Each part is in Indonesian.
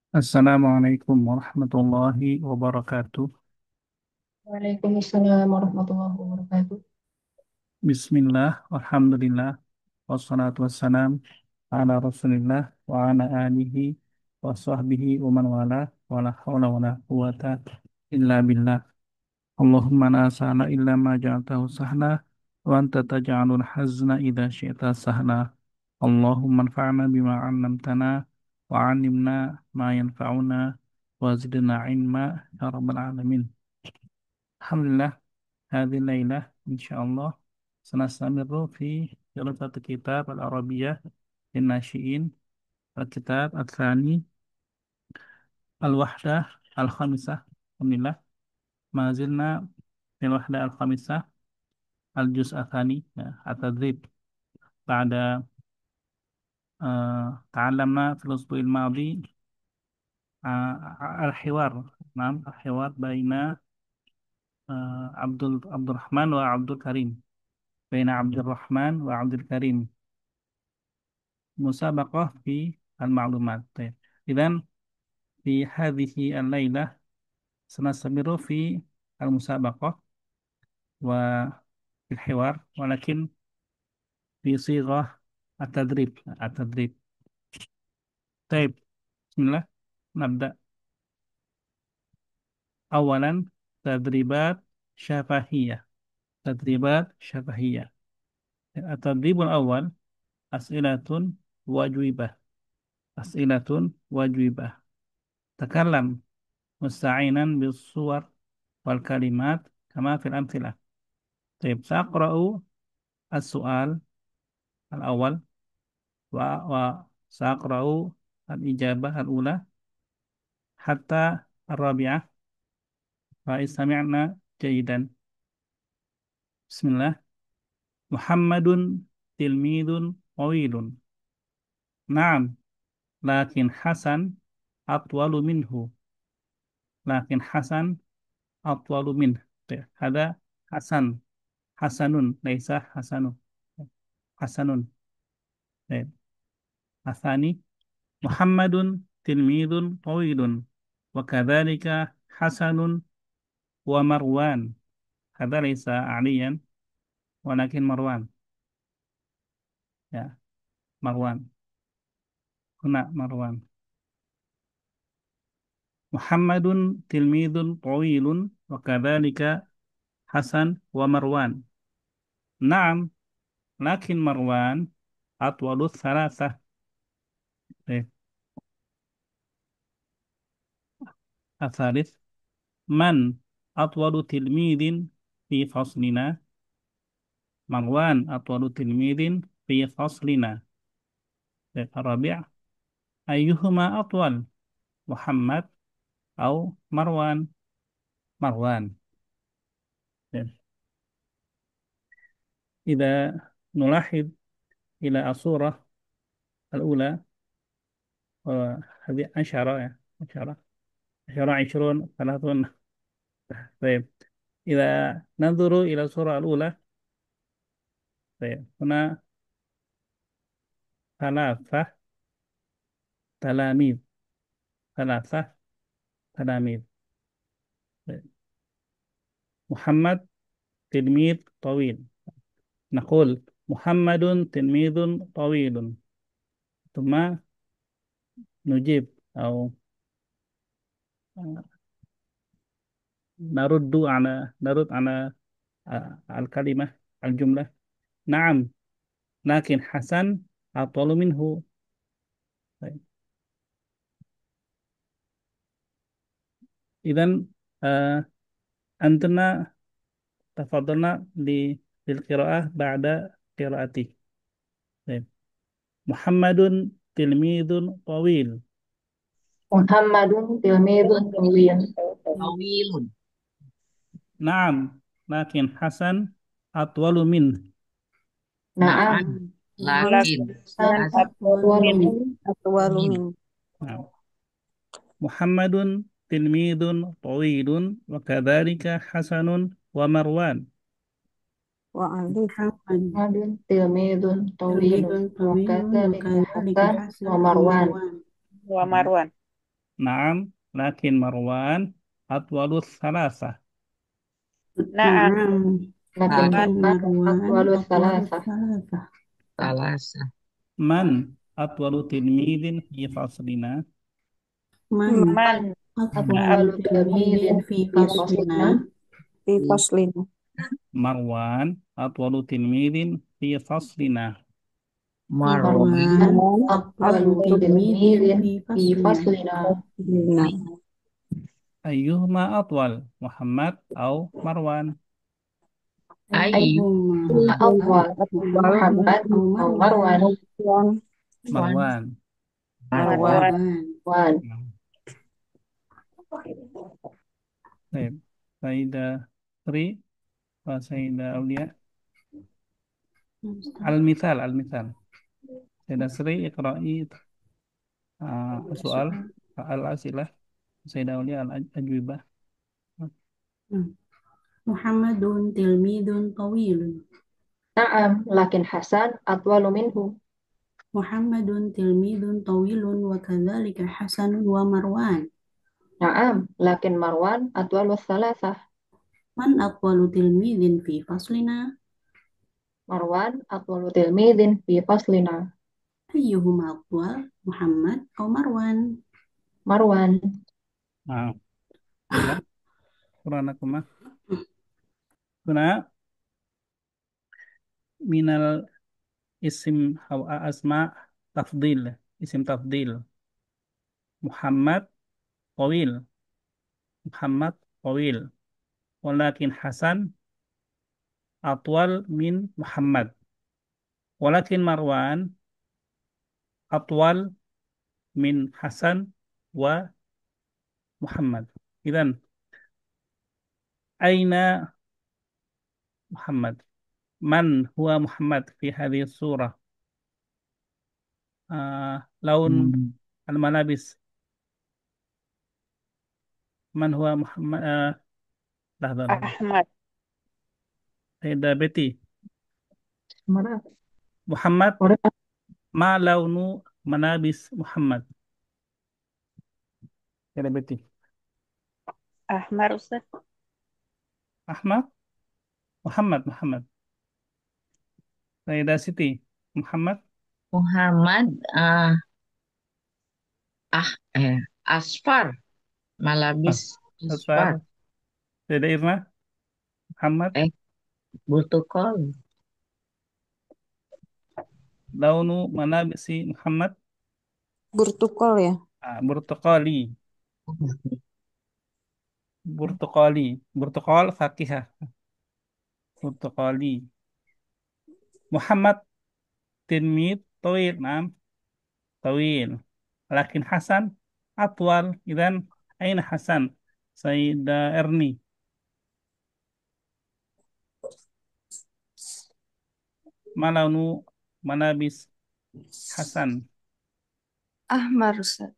Assalamualaikum warahmatullahi wabarakatuh. Waalaikumsalam warahmatullahi wabarakatuh. Bismillah, alhamdulillah, wassalatu wassalam ala rasulillah wa ala alihi wa sahbihi wa man wala wa la hawla wa la quwata illa billah. Allahumma la sahla illa ma ja'altahu sahla wa anta taj'alul hazna idha syi'ta sahla. Allahumma anfa'na bima 'allamtana wa 'allimna ma yanfa'una wa zidna ilma ya rabbal alamin. Alhamdulillah. هذه الليلة إن شاء الله سنستمر في دراسة كتاب العربية للناشئين الكتاب الثاني الوحدة الخامسة. الحمد لله ما زلنا في الوحدة الخامسة الجزء الثاني التدريب بعد تعلمنا في الأسبوع الماضي الحوار. نعم، الحوار بين عبد الرحمن وعبد الكريم، بين عبد الرحمن وعبد الكريم، مسابقة في المعلومات. طيب. إذن في هذه الليلة سنستمر في المسابقة وفي الحوار، ولكن في صيغة التدريب. طيب، بسم الله نبدأ. أولا، تدريبات شفهية. تدريبات شفهية. التدريب الأول أسئلة وأجوبة. أسئلة وأجوبة. تكلم مستعينا بالصور والكلمات كما في الأمثلة. طيب، سأقرأ السؤال الأول وسأقرأ الإجابة الأولى حتى الرابعة، فاستمعنا جيدا. بسم الله. محمد تلميذ طويل. نعم، لكن حسن أطول منه. لكن حسن أطول منه. طيب. هذا حسن، حسن ليس حسن، حسن. طيب. الثاني، محمد تلميذ طويل وكذلك حسن ومروان. هذا ليس عليا ولكن مروان. يا مروان، هنا مروان. محمد تلميذ طويل وكذلك حسن ومروان. نعم، لكن مروان أطول الثلاثة. طيب. الثالث، من أطول تلميذ في فصلنا؟ مروان أطول تلميذ في فصلنا. الرابع، أيهما أطول، محمد أو مروان؟ مروان. إذا نلاحظ إلى الصورة الأولى، هذه 10 يا 10 10 20 30. طيب. إذا ننظر إلى الصورة الأولى، طيب، هنا ثلاثة تلاميذ. ثلاثة تلاميذ. طيب. محمد تلميذ طويل. نقول محمد تلميذ طويل، ثم نجيب أو نرد على الكلمة، الجملة. نعم، لكن حسن أطول منه. طيب. إذن أنتنا تفضلنا للقراءة بعد قراءتي. طيب. محمد تلميذ طويل. محمد تلميذ طويل. طويل. نعم، لكن حسن أطول منه. نعم، نعم، لكن لكن حسن أطول أطول من منه. أطول من منه. نعم. محمد تلميذ طويل وكذلك حسن ومروان. وأضيف محمد محمد تلميذ طويل تلميذ طويل وكذلك وكذلك حسن حسن ومروان. ومروان. ومروان. Naam, lakin Marwan atwalus salasah. نعم نعم لكن لكن لكن مروان أطول مروان أطول الثلاثة. الثلاثة. ثلاثة. Man atwalu tilmidin fi faslina. من من أطول أطول تلميذ تلميذ في في فصلنا. فصلنا؟ في فصلنا. Marwan atwalu tilmidin fi faslina. مروان مروان مروان أطول أطول تلميذ تلميذ في في فصلنا. فصلنا. Ayyuhuma atwal, Muhammad atau Marwan? أي أيهما أيهما أطول، أطول، محمد محمد أو أو مروان؟ مروان؟ Marwan. مروان. مروان. وان. Nah, baik. Sayyidah Sri, Sayyidah Aulia. Al-Mithal, Al-Mithal. Sayyidah Sri, iqra'i soal al-asilah. Sayyidah Aulia al-ajwibah. محمد تلميذ طويل. نعم لكن حسن أطول منه. محمد تلميذ طويل وكذلك حسن ومروان. نعم لكن مروان أطول الثلاثة. من أطول تلميذ في فصلنا؟ مروان أطول تلميذ في فصلنا. أيهما أطول، محمد أو مروان؟ مروان. Nah, ya. Quranakumah. Kuna minal isim hawa asma tafdil. Isim tafdil. Muhammad Tawil. Muhammad Tawil. Walakin Hasan atwal min Muhammad. Walakin Marwan atwal min Hasan wa Muhammad. Idan aina Muhammad? Man huwa Muhammad fi hadhihi surah? Laun al-malabis. Man huwa Muhammad? Lahza, lahza. أحمد. Sayyidah Betty. مرة. Muhammad مرة. ma launu manabis Muhammad? Sayyidah Betty. أحمر أستاذ. Ahmad Muhammad Muhammad. Sayyidah Siti. Muhammad محمد ah Asfar. Malabis Asfar. Asfar. Sayyidah Irna. Muhammad Eh, Protokol. launu manabisi Muhammad. Bertukul ya. Burtuqali. Burtuqali. Burtuqal fakihah. Burtuqali. Muhammad tilmid tawil. Naam. Tawil. Lakin Hasan atwal. Idan aina Hasan? Sayyidah Erni. Ma launu manabis Hasan? أحمر أستاذ.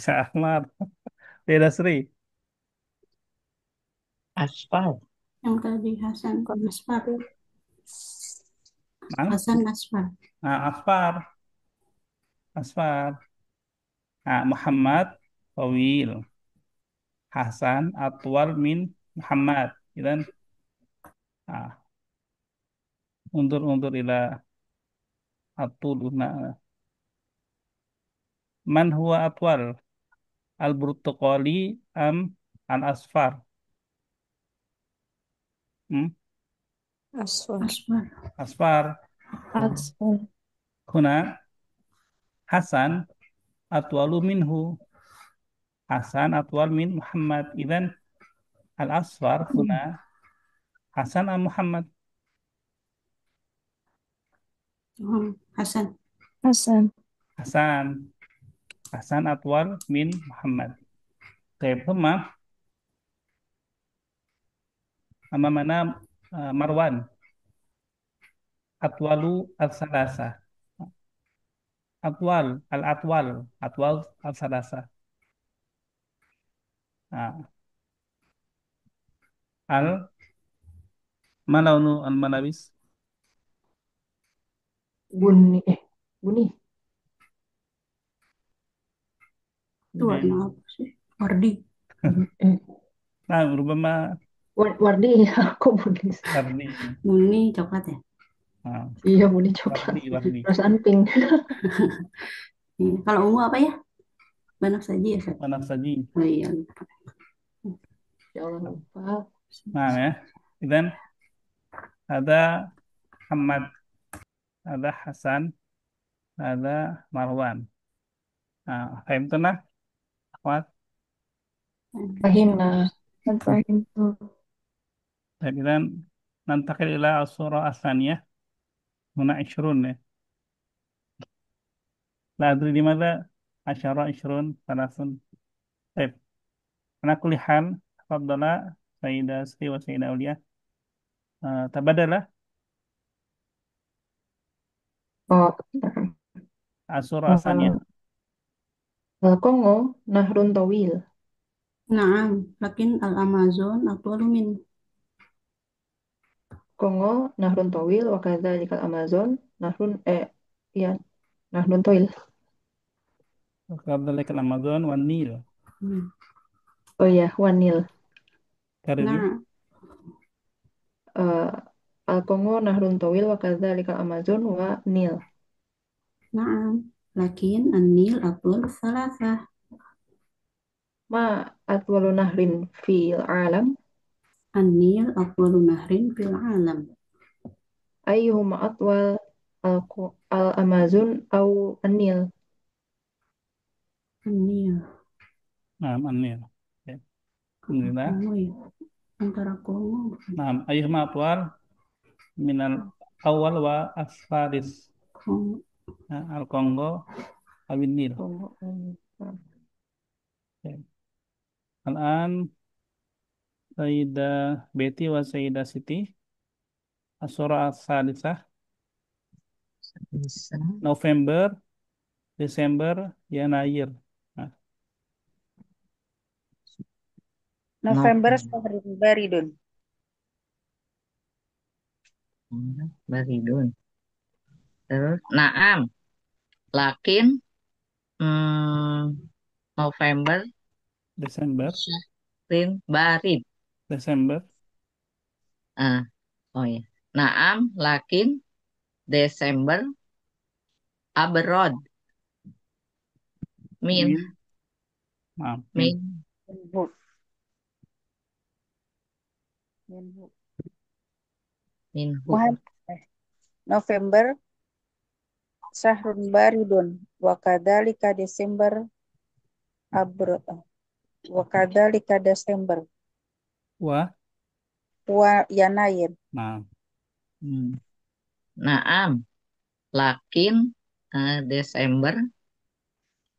Syah Ahmad. Sayyidah Sri. Asfar. Yang tadi Hasan Asfar. Naam. Hasan Asfar. Asfar. Asfar. Muhammad tawil. Hasan atwal min Muhammad. Idan ah, undur ila atul man huwa atwal al burtuqali am al asfar. Hmm? أصفر. Asfar. Asfar. أصفر. Huna Hasan atwalu minhu. Hasan atwal min Muhammad. Idan al asfar huna Hasan am Muhammad. Hasan. حسن. Hasan. Hasan atwal min Muhammad. Taib huma mana Marwan atwalu al-salasa. Atwal al-salasa. Nah, al malaunu al-malabis. بني. بني. Itu warna Iya. apa sih? Wardi. Eh, Nah, ربما Wardi ya, aku Budi. warni. Muni coklat ya? Nah, Iya, Budi coklat. warni. Perasaan pink. Iya. Kalau ungu apa ya? Banyak saja ya, Sat? Mana saja. Oh iya. Ya Allah lupa. Nah ya, dan ada Ahmad, ada Hasan, ada Marwan. Nah, fahimtuna, akhwat. Fahimna. قد فهمت. Baik, dan nantakil ila as-surah as-saniyah. Huna 20 ya. La adri di mana asyara 20 salasun. Baik. Ana kulli hal tafadhala Sayyidah Sri wa Sayyidah Aulia. Tabadalah Oh, as-surah as-saniyah. eh, Kongo Nahrun Tawil. Naam, lakin al-Amazon atwalu min. Kongo Nahrun Tawil wa kadzalikal Amazon Nahrun iya Nahrun Tawil. Qabdalika al-Amazon wan Nil. Hmm. Oh iya, Wanil. Karidi. Nah, Eh, Al-Kongo Nahrun Tawil wa kadzalikal Amazon wa Nil. naam, lakin an-Nil atwalu salasah. Ma atwalu nahrin fil alam An-Nil atwalu nahrin fil alam. ayyuhuma atwal al-Amazon au An-Nil. An-Nil. Nah, an-Nil. Baik. Alhamdulillah. Kongo ya. Antara Kongo. Nah, ayyuhuma atwal minal awal wa asfaris. Kongo. Nah, al-Kongo awin Nil. Kongo. Baik. Al-an Sayyidah Betty wa Sayyidah Siti as-surah as-salisah Bisa. November, Desember, Yanayir. Nah, November November. Syahrin Baridun. Baridun. Terus Naam. Lakin November Desember, Syahrin Barid. Desember, Ah, oh ya. Naam. Lakin Desember Abrod. Min. min, nah, min, Min. Minhu. Minhu. Minhu. Muhammad. November Syahrun Baridun. Wa kadzalika Desember Abrod. Wa kadzalika Desember. wa, Wa Yanayir. nah, hmm, Naam. Lakin Desember.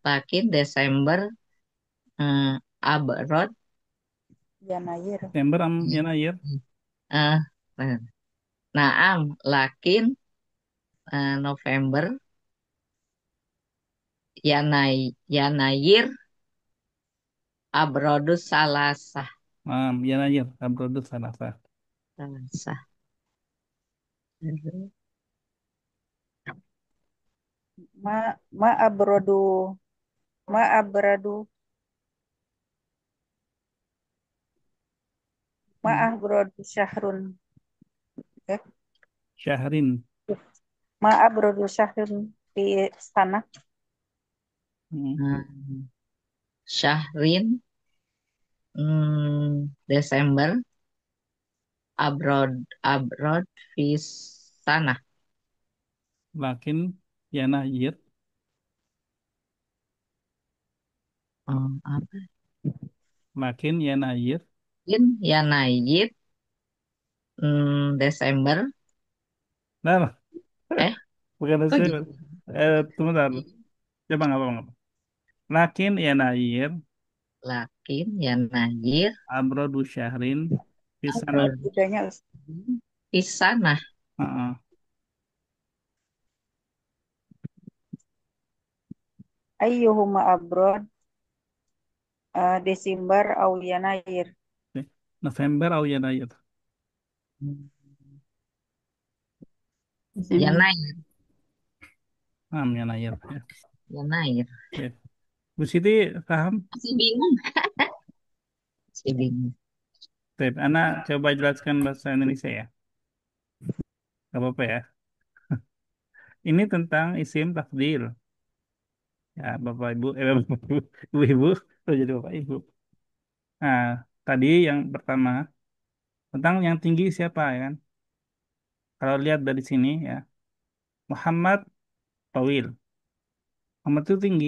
Lakin Desember Abrod. Yanayir. Desember Yanayir. eh, Naam. Lakin November Yanayir Abrodus Salasah. Nah, Yanayir, Abrodus Salasa. Salasah. Ma ma abrodu ma abradu ma Hmm. abrodu syahrun eh Syahrin. ma abrodu syahrun di sana Hmm. Syahrin Desember Abrod Fisana. Lakin Yanayir, Apa? lakin Yanayir. Yanayir Desember Nah, eh bukan oh Desember. gitu. Tunggu bentar. Coba ngapa. Lakin Yanayir, Lakin Yanayir Abrodu Syahrin, Fisanat. Abrod bedanya Fisana. Heeh. ayyuhuma abrod Desember au Yanayir. November atau Yanayir. Desember. Yanayir. Yanayir. Ya. Yanayir. Oke. Bu Siti paham? Masih bingung. Masih bingung. Baik, Ana coba jelaskan bahasa Indonesia ya. Gak apa-apa ya. Ini tentang isim tafdil. Ya, Bapak Ibu, Bapak Ibu, Ibu-ibu, oh, jadi Bapak Ibu. Nah, tadi yang pertama tentang yang tinggi siapa ya kan? Kalau lihat dari sini ya, Muhammad Tawil. Muhammad itu tinggi,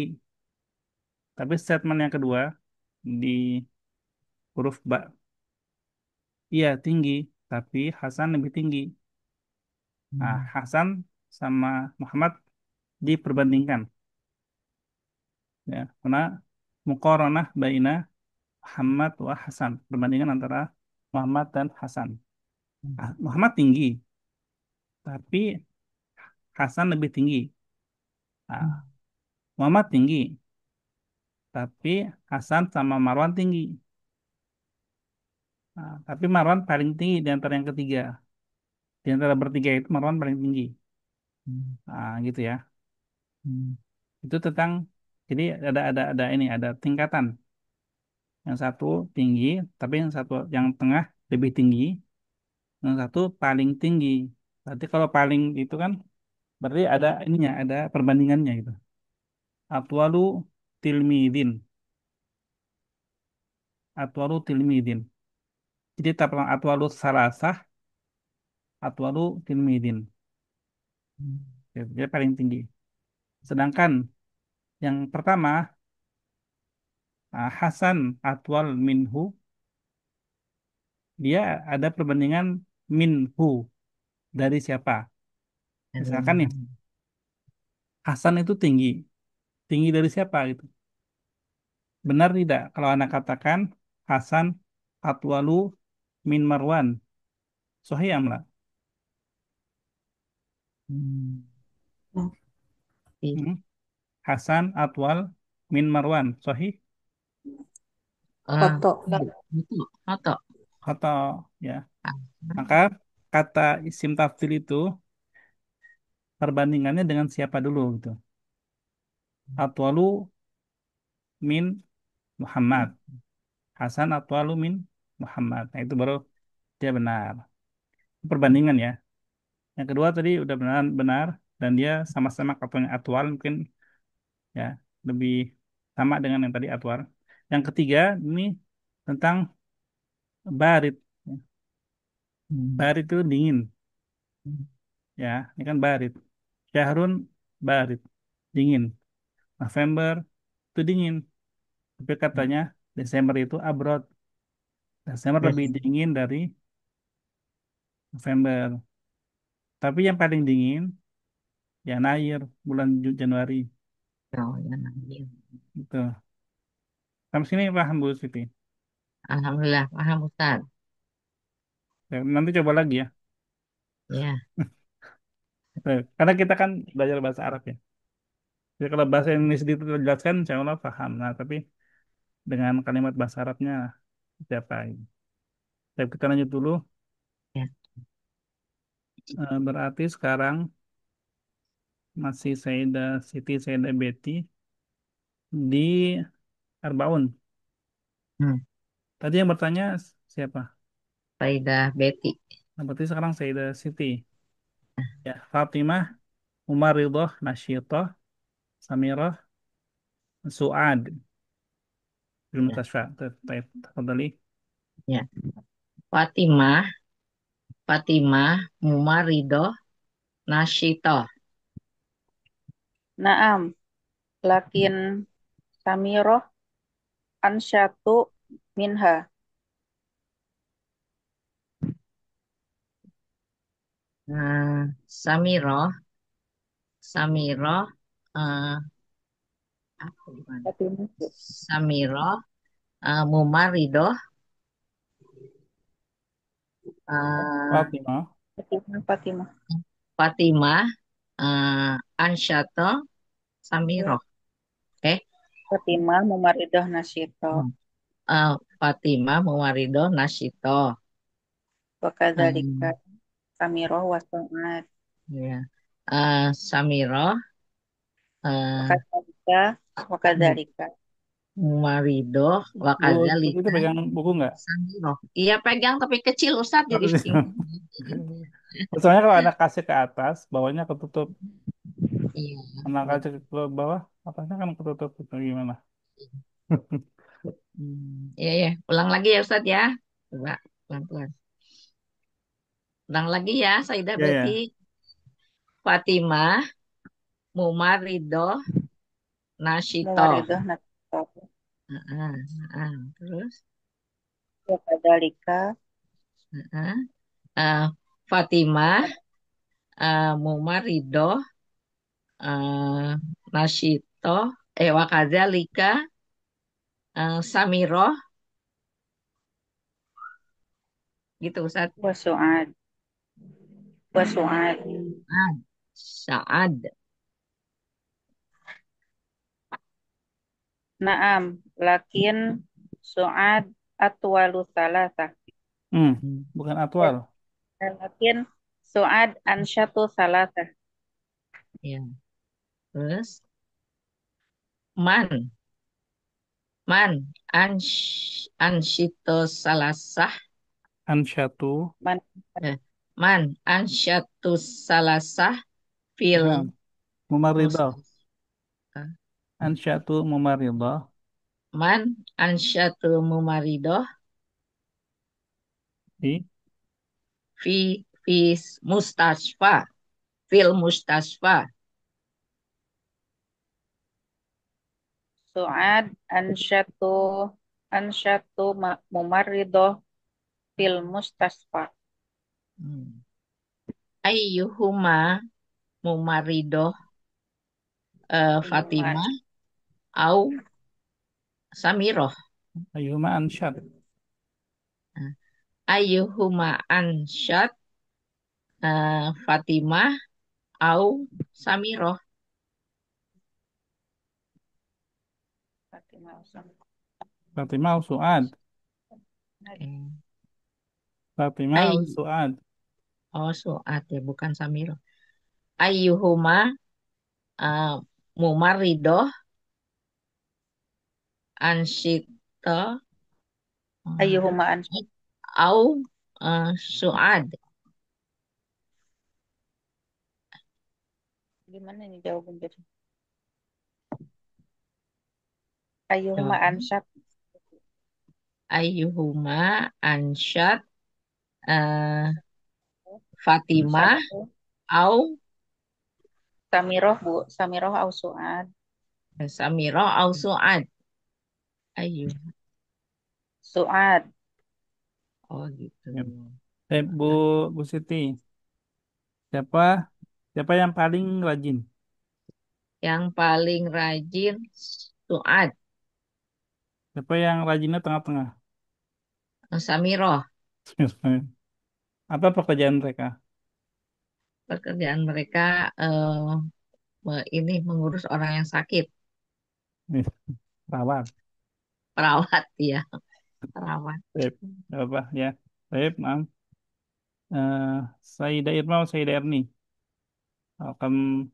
tapi statement yang kedua di huruf ba, iya tinggi, tapi Hasan lebih tinggi. Nah, Hasan sama Muhammad diperbandingkan ya, karena muqaranah baina Muhammad wa Hasan, perbandingan antara Muhammad dan Hasan. Ah, Muhammad tinggi, tapi Hasan lebih tinggi. Nah, Muhammad tinggi, tapi Hasan sama Marwan tinggi. Nah, tapi Marwan paling tinggi di antara yang ketiga. Di antara bertiga itu Marwan paling tinggi. Nah, gitu ya. Itu tentang, jadi ada ini ada tingkatan. Yang satu tinggi, tapi yang satu yang tengah lebih tinggi, yang satu paling tinggi. Berarti kalau paling itu kan berarti ada ininya, ada perbandingannya gitu. Atwalu tilmidin, atwalu tilmidin. Jadi tablang atwalu salasah, atwalu tilmidin. Ya, dia paling tinggi. Sedangkan yang pertama, Hasan atwal minhu, dia ada perbandingan minhu dari siapa? Misalkan nih, Hasan itu tinggi. Tinggi dari siapa gitu? Benar tidak? Kalau anak katakan Hasan atwalu min Marwan. Sahih amla. Nah, Hmm. Hasan atwal min Marwan. Sahih? Ah, foto. itu foto. Kata ya. Maka kata isim tafdil itu perbandingannya dengan siapa dulu gitu. Atwalu min Muhammad. Hasan atwalu min Muhammad. Nah, itu baru dia benar. Perbandingan ya. Yang kedua tadi udah benar benar dan dia sama-sama katanya atwal mungkin ya lebih sama dengan yang tadi atwal. Yang ketiga ini tentang barit. Barit itu dingin ya. Ini kan barit. Syahrun barit dingin. November itu dingin. Tapi katanya Desember itu abrot. Desember lebih dingin dari November. Tapi yang paling dingin ya Nair bulan Januari. Oh, ya, Nabil. Gitu. Sampai sini paham Bu Siti. Alhamdulillah, paham Ustaz. Ya, nanti coba lagi ya. Ya, Karena kita kan belajar bahasa Arab ya. Jadi kalau bahasa Indonesia dijelaskan, insya Allah paham. Nah, tapi dengan kalimat bahasa Arabnya siapa ini? Tapi kita lanjut dulu. ya. Berarti sekarang masih Sayyidah Siti, Sayyidah Betty di Arbaun. Hmm. Tadi yang bertanya siapa? Faidah Betty. Nah, berarti sekarang Sayyidah Siti. Ya, Fatimah, Umar Ridho, Nasyitoh, Samirah, Suad, Bil Ya, Mustashfa. Tafadhali. ya. Fatimah, Fatimah, Mumarido, Nashito. Naam, lakin Samiroh ansyatu minha. Nah, Samiro, eh, apa gimana? Fatimah. Samiro, Mumarido, eh, Fatimah. Fatimah. Fatimah, Anshato, Samiro. Ya, Oke. Fatimah Mumaridah Nasyito. Hmm. Fatimah, Mumarido, Nashito. Wakadzalika Hmm, Samiroh wa ya. Samiro, eh, Wakadzalika wakadzalika. Mumaridoh Bu, itu wakadzalika pegang buku nggak? samiroh. Iya pegang tapi kecil Ustaz jadi Soalnya kalau anak kasih ke atas, bawahnya ketutup. Iya. Anak kasih ke bawah, atasnya kan ketutup. Itu gimana? Iya ya. Ulang lagi ya Ustaz ya. Coba pelan-pelan. Ulang lagi ya, Saidah Ya, berarti ya. Fatimah, Mumaridoh, Nasyitoh. Muwaridah nasito. Heeh, heeh. Terus Wakadzalika heeh. Eh, Fatimah, Mumaridoh, Nasyitoh, Wakadzalika, Samiroh, gitu Ustaz. wasu'ad. Wasu'ad. Saad, Saad. Naam, lakin su'ad atwalu salasah. Bukan atwal. Lakin su'ad ansyatu salasah. Ya. Terus man, ansyito salasah, Ansyatu. Man eh, man ansyatu salasah fil Ya. Mumaridah. mustas. Ansyatu mumaridah. Man ansyatu mumaridoh Di. fi mustasfa fil mustasfa. su'ad ansyatu mumarridoh fil mustasfa. Ayyuhuma mumaridoh Fatimah au Samiroh. Ayyuhuma ansyat. Ayyuhuma ansyat Fatimah au Samiroh. Fatimah au Su'ad. Fatimah au Ay, Su'ad. oh Suat ya bukan Samiroh. Ayyuhuma uh, Mumaridoh Ansyita Ayyuhuma ansyat. au Suad. Gimana nih jawaban jadi? Ayyuhuma Jawabannya, ansyat. Ayyuhuma Ansyat uh, Fatimah Satu. au Samiroh bu. Samiroh au su'ad. Samiroh au Suad. Ayyuh. Su'ad. Oh gitu. Ya. Bu, Bu Siti. Siapa siapa yang paling rajin? Yang paling rajin Suad. Siapa yang rajinnya tengah-tengah? Samiroh. Apa pekerjaan mereka? Pekerjaan mereka ini mengurus orang yang sakit. Rawat. Perawat ya. Perawat. Baik. Nggak apa ya. Baik, maaf. Sayyidah Irma atau Sayyidah Erni? Akan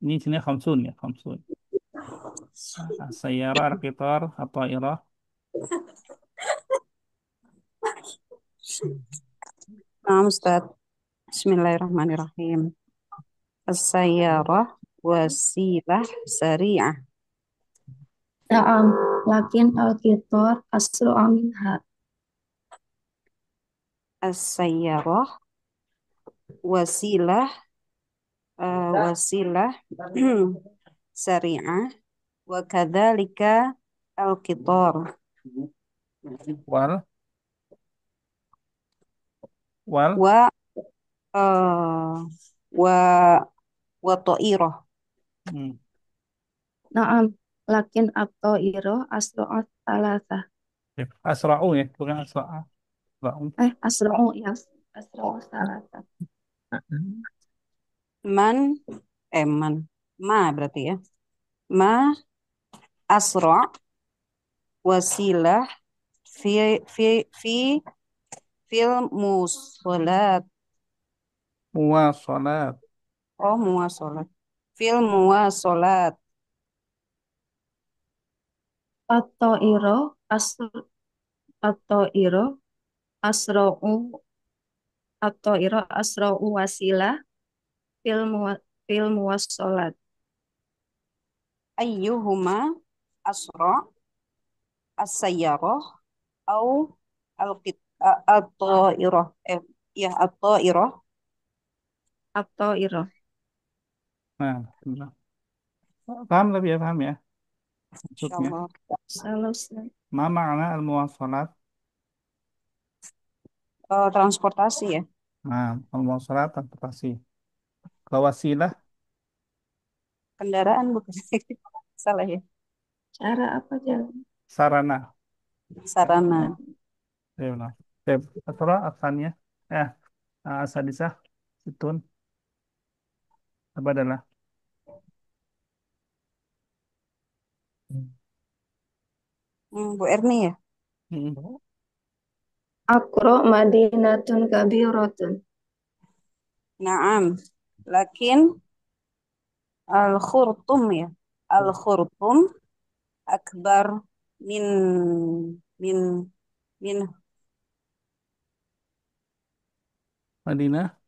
ini sini khamsun ya, khamsun. Sayyara, Al-Qitar, At-Ta'irah. Nah, Ustaz. Bismillahirrahmanirrahim. As-sayyarah wasilah sari'ah. Na'am, lakin al-qitar asru'a minha. As-sayyarah wasilah wasilah sari'ah wa kadzalika al-qitar Wal, wal, wa wa wa ta'irah. hmm. Na'am, lakin at-ta'iru asru'a thalatha. Asra'u ya, bukan asra'a. Asra'u. Asru'u ya, asru'u thalatha. Man man ma berarti ya. Ma asra' wasilah fi fi fi fil musolat. Muwasalat. Oh, muwasalat. Fil muwasalat. At-Ta'iro asr At-Ta'iro asra'u At-Ta'iro asra'u wasilah fil fil muwassalat. Ayyuhuma asra as-sayyarah au at-ta'irah. Ya, at-ta'irah. At-Ta'iro. Nah, alhamdulillah. Paham tapi ya, paham ya maksudnya. Insyaallah. Selesai. Ma makna al-muwasalat? Transportasi ya. Nah, al-muwasalat transportasi. Kalau wasilah, Kendaraan bukan. Salah ya. Cara apa jalan? sarana. Sarana. Ya, benar. Ya, Asra, asalnya. Eh, Asadisah, Situn, apa adalah? Bu Erni ya. Hmm. Akro madinatun kabiratun. Naam. Lakin al-khurtum ya. Al-khurtum akbar min min min Madinah,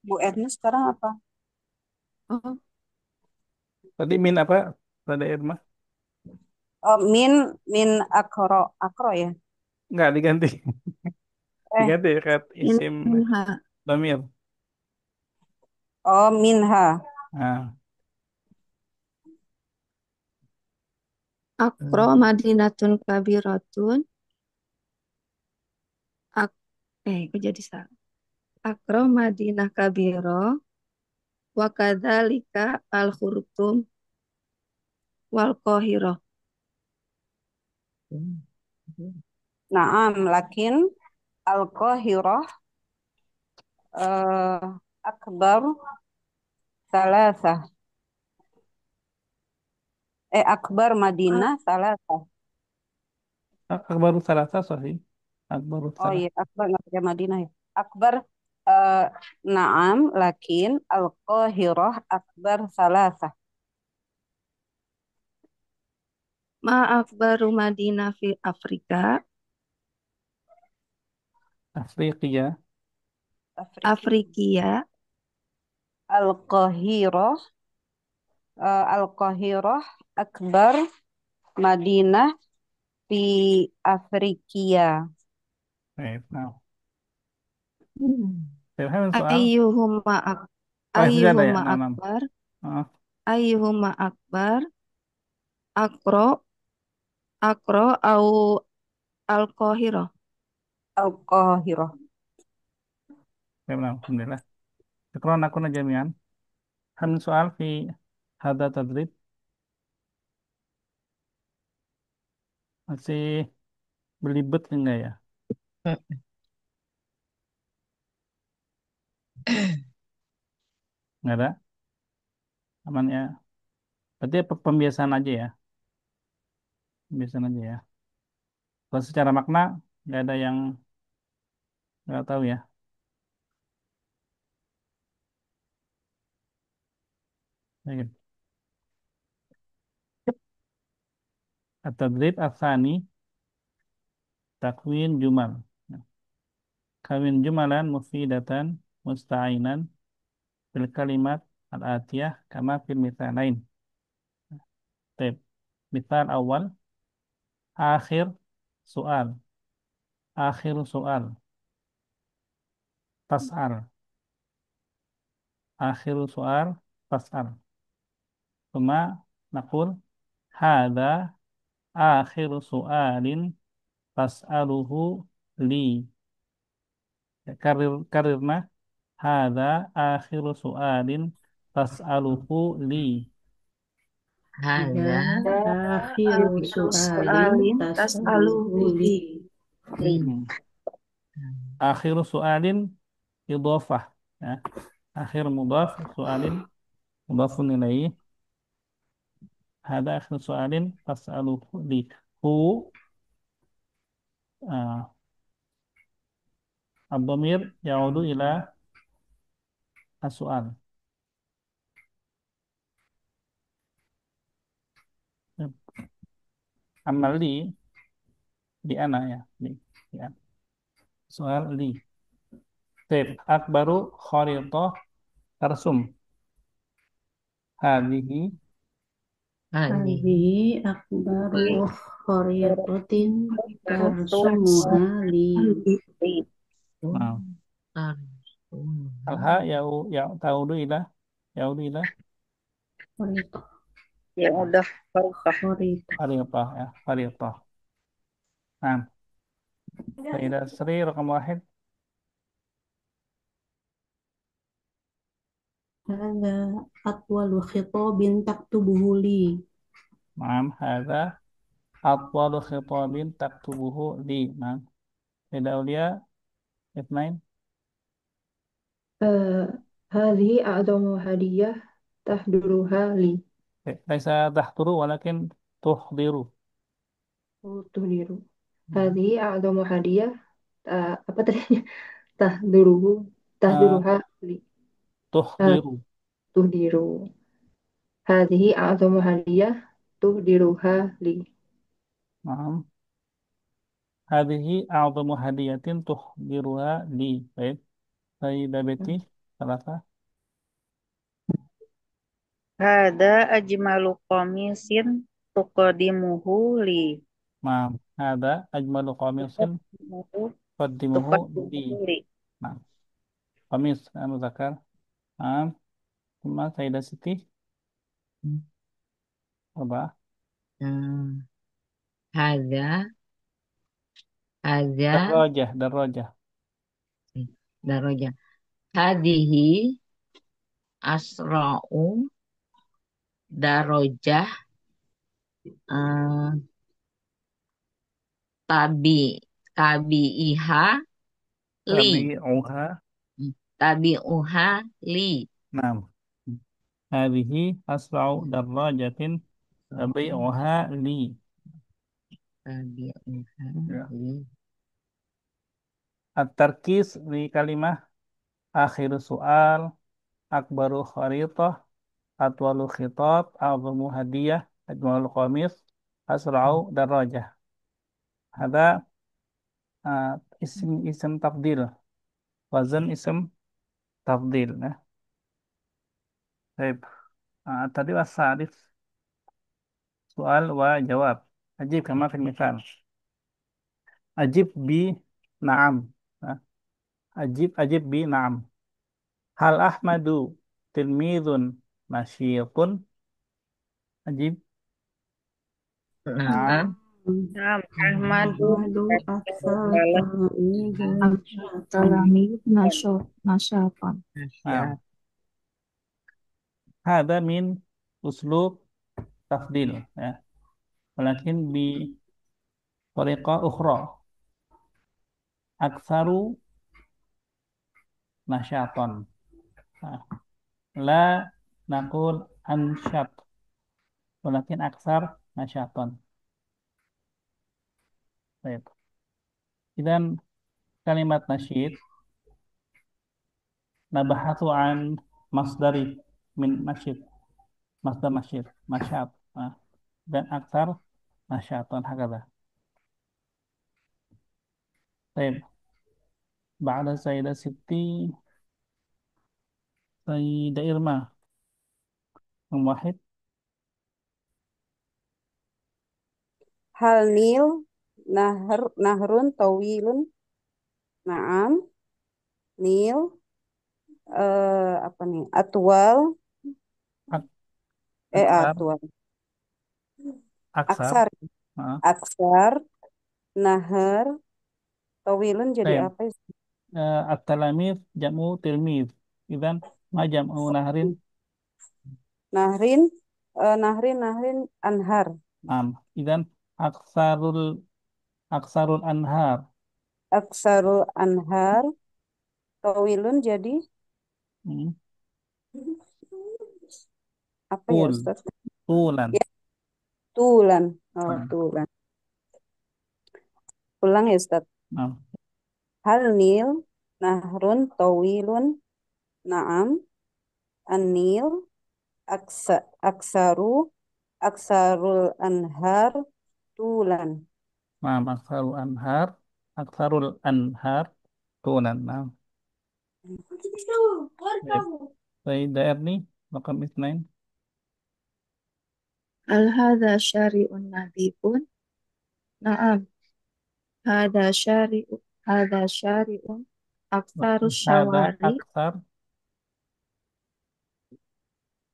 Bu Erni sekarang apa? Oh, tadi min apa? Pada Irma? Oh, min akro akro ya. Enggak, diganti. Eh, Diganti, kat isim minha. damir. oh minha. Nah, Akro madinatun kabiratun. Ak Kok jadi salah. Akro madinah kabiro. Wa kadzalika al-khurtum wal qahirah. Naam, lakin al-Qahirah eh, akbar salasah. Akbar Ah, Madinah salasah. Akbaru Salasa, sahih. Akbaru Oh Salah. iya, akbar nggak pakai Madinah ya. Akbar eh, naam, lakin al-Qahirah akbar salasah. ma akbaru madinah fi Afrika. Afriqiyah. Afriki. Afrikia. Al-Qahirah Al-Qahirah akbar Madinah fi Afrikia. Baik, nah. Saya paham soal. Ayyuhuma ak Oh, sudah ada ya? ayyuhuma Nah, nah. akbar. Ah, Ayyuhuma akbar. Akro. Akro au al-Qahirah. Al-Qahirah. ya benar, alhamdulillah. Syukran aku jami'an. Hal min soal fi hada tadrib. Masih belibet enggak ya? Enggak ada? Aman ya? Berarti pembiasaan aja ya? Pembiasaan aja ya. Kalau secara makna, nggak ada yang nggak tahu ya. Baik. At-tadrib asani takwin jumal. Kawin jumalan mufidatan musta'inan bil kalimat al-atiyah kama fil lain. Tip. Misal awal akhir soal. Akhir soal. Tas'al. Akhir soal tas'al. Cuma nakul hada akhir soalin tas'aluhu li. Ya, karirna hada akhir soalin tas'aluhu li. Hada Akhiru Akhiru su'alin su'alin tas'aluhu tas'aluhu li. li. li. Hmm. Akhir soalin idhofah. Ya. Akhir mudhaf soalin mudhafun ilaih. Hada akhir soalin tas'aluhu li. Hu uh, ad-dhamir ya'udu ila as-su'al. Amal di ana ya. Ya. Soal li. Tip. Akbaru kharitoh tarsum. Hadhihi Hadhihi هذه أكبر خريطة ترسمها لي. nah, tarsum alha ya taudu ila خريطة Yang udah Faruqah. خريطة kharithah ya kharithah. Nah, Sayyidah Sri rakam wahid. هذا أطول خطاب تكتبه لي. Naam, hadza atwalu khitabin taktubuhu li. Nah, Sayyidah Aulia Ithnain. هذه أعظم هدية تحضرها لي. Laisa tahturu walakin tuhdiru. تهدر. هذه أعظم هدية apa tadi tahduruhu Ah, tahduruha li. Ah, tuhdiru. tuhdiru. هذه أعظم هدية تهدرها لي. Naam. Hadhihi a'zamu hadiyatin tuhdiruha li. Baik. Sayyidah Betty, salasa. Hada ajmalu qamisin tuqadimuhu li. Naam. Hadza ajmalu qamisin Tuqadimuhu qaddimuhu li. tuqadimuhu li. Nah, qamis muzakkar. Naam. Thumma Sayyidah Siti, apa? Hmm. Hadza hadza Darajah. daraja. Hadhihi asra'u darajah eh, tabi tabi'iha li Tabi'uha. tabi'uha li Naam. Hadhihi asra'u darajatin tabi'uha li. tabi'uha Ya. li At-tarkis di kalimah akhir soal akbaru kharitah atwalu khitab a'zamu hadiyah ajmalu qamis asra'u darajah. Ada isim tafdil, wazan isim tafdil. Nah, baik. Tadi wasadif soal wa jawab. Ajib kama fil misal. Ajib bi na'am. Nah, ajib bi na'am. Hal Ahmadu tilmidun nasyitun. Ajib na'am. na'am Naam, Ahmadu أحمد أكثر adalah تلاميذ نشاطا. Talami nasyatan. Na'am. nasyat Hada min uslub tafdil ya. Walakin bi tariqah ukhra aktsaru nasyatan. Nah, la naqul ansyat walakin aksar nasyatan. Baik. Dan kalimat nasyid nabahathu an masdari min nasyid. Masdar nasyid, nasyat. Nah, dan aksar nasyatan hakadha. Baik. Ba'da Sayyidah Siti Sayyidah Irma yang wahid. Hal Nil nahrun tawilun. Naam. Nil apa nih? Atwal Ak- Aksar, atwal. aksar. Aksar. Nah, Aksar nahar tawilun jadi baik. apa ya? At-talamid jam'u tilmid. Idan ma jam'u nahrin. Nahrin nahrin anhar. Idan aksarul aksarul anhar. Aksarul anhar tawilun jadi Hmm. apa ya Tul, Ustaz? tulan. Ya, tulan. Oh, Nah, tulan. Ulang ya Ustaz. nah. Hal Nil nahrun tawilun. Naam. An-Nil aksarul anhar tulan. Naam, aksarul anhar tunan. Naam. Baik. Sayyidah Erni, rakam isnain. هل هذا شارع نظيف؟ نعم هذا شارع هذا شارع أكثر Hada الشوارع aksar.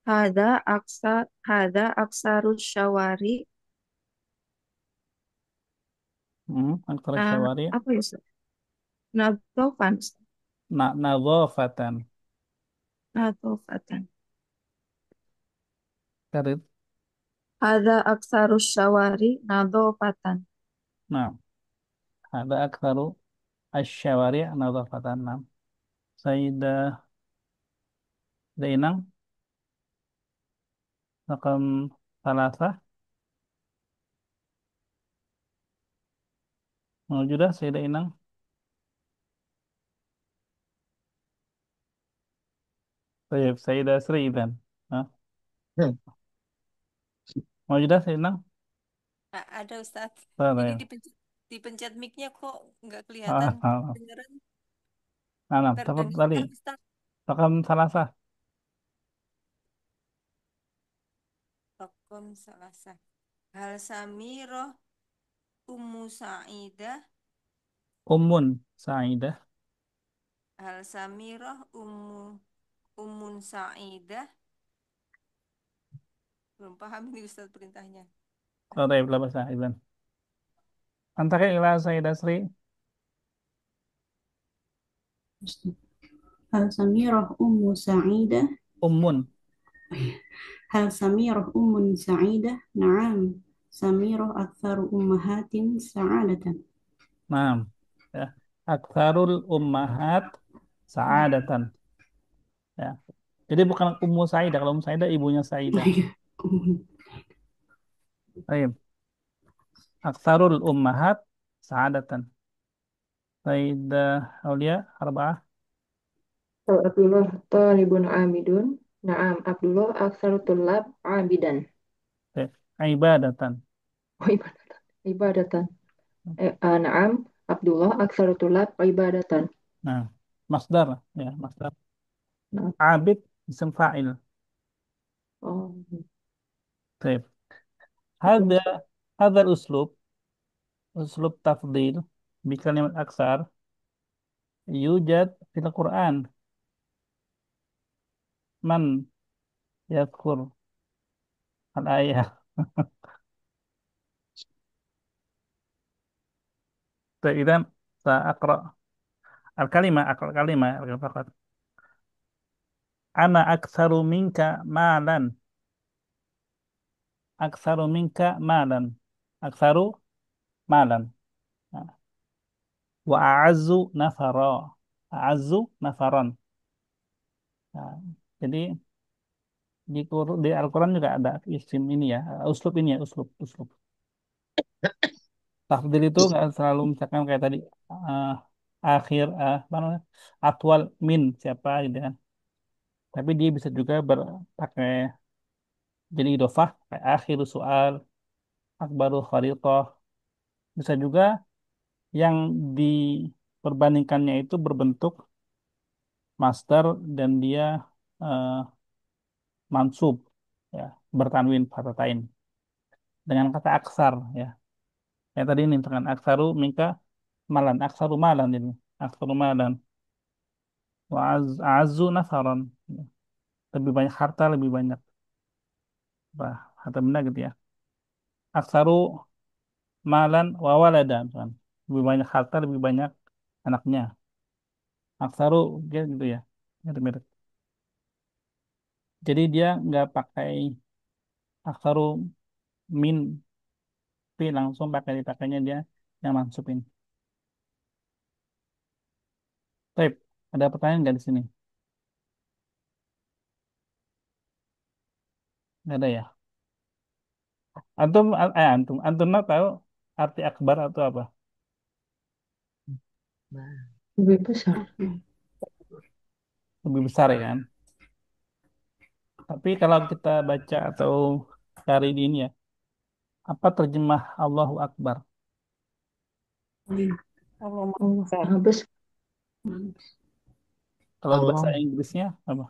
هذا أكثر الشوارع Aksar nah syawari. apa ya Ustaz? Nadofan Ustaz. Nadhafatan. Nadofatan Karir. هذا أكثر الشوارع نظافة Nah, ada aksaru asyawari nadhafatan. Naam. Sayyidah Zainang, rakam salasah. Mawjudah Sayyidah Inang. Baik, Sayyidah Sri Idan. Nah, Hmm. mawjudah Sayyidah Inang. Ada Ustadz. Ini Baik. dipencet mic-nya kok nggak kelihatan Ah, kedengeran. nah, nah, tadi. Terdengar Ustadz. Rakam salasah. Rokom Salasa. Hal Samiroh Ummu Sa'idah. Ummun Sa'idah. Hal Samiroh Ummun Sa'idah. Belum paham ini Ustadz perintahnya. Oh, baik, bahasa Idan. Antaknya ila Sayyidah Sri. هل سميرة أم سعيدة؟ Ummun. هل سميرة أم سعيدة؟ نعم سميرة أكثر أمهات سعادة. Nah, ya. Aksarul ummahat sa'adatan. Ya. Jadi bukan Ummu Sa'idah. Kalau Ummu Sa'idah ibunya Sa'idah. Baik. Aksarul ummahat sa'adatan. Sayyidah Aulia Arba'ah. Abdullah talibun amidun. Naam, Abdullah aksaru tulab abidan. Baik. Ibadatan. Oh, ibadatan. Ibadatan. Naam, Abdullah aksaru tulab ibadatan. Nah, masdar. Ya, masdar. Nah, Abid isim fa'il. oh, Baik. hukum Hada hada uslub tafdil bi kalimat aksar yujad fil Quran. Man yadhkur al-ayah. فإذا سأقرأ الكلمة فقط. أنا أكثر منك مالا أكثر مالا وأعز نفرا أعز نفرا. Nah, jadi di Al-Quran juga ada isim ini ya, uslub ini ya, uslub. Tafdil itu nggak selalu misalkan kayak tadi akhir apa namanya, atwal min siapa gitu kan. Tapi dia bisa juga berpakai jadi idofah kayak akhir soal akbaru kharitoh. Bisa juga yang diperbandingkannya itu berbentuk master dan dia eh, mansub ya, bertanwin fathahtain dengan kata aksar ya. Yang tadi ini dengan aksaru minka malan, aksaru malan ini, aksaru malan wa azu nasaron. Lebih banyak harta, lebih banyak harta benda gitu ya. Aksaru malan wa waladan kan. Lebih banyak harta, lebih banyak anaknya. Aksaru gitu ya. Mirip-mirip. Jadi dia nggak pakai aksaru min tapi langsung dipakainya dia yang mansubin. Baik, ada pertanyaan nggak di sini? Nggak ada ya? Antum tahu arti akbar atau apa? lebih besar. Lebih besar ya kan? Tapi kalau kita baca atau cari di ini ya, Apa terjemah Allahu Akbar? Allah Maha Allah Besar. Maha Besar. Kalau bahasa Allah. Inggrisnya apa?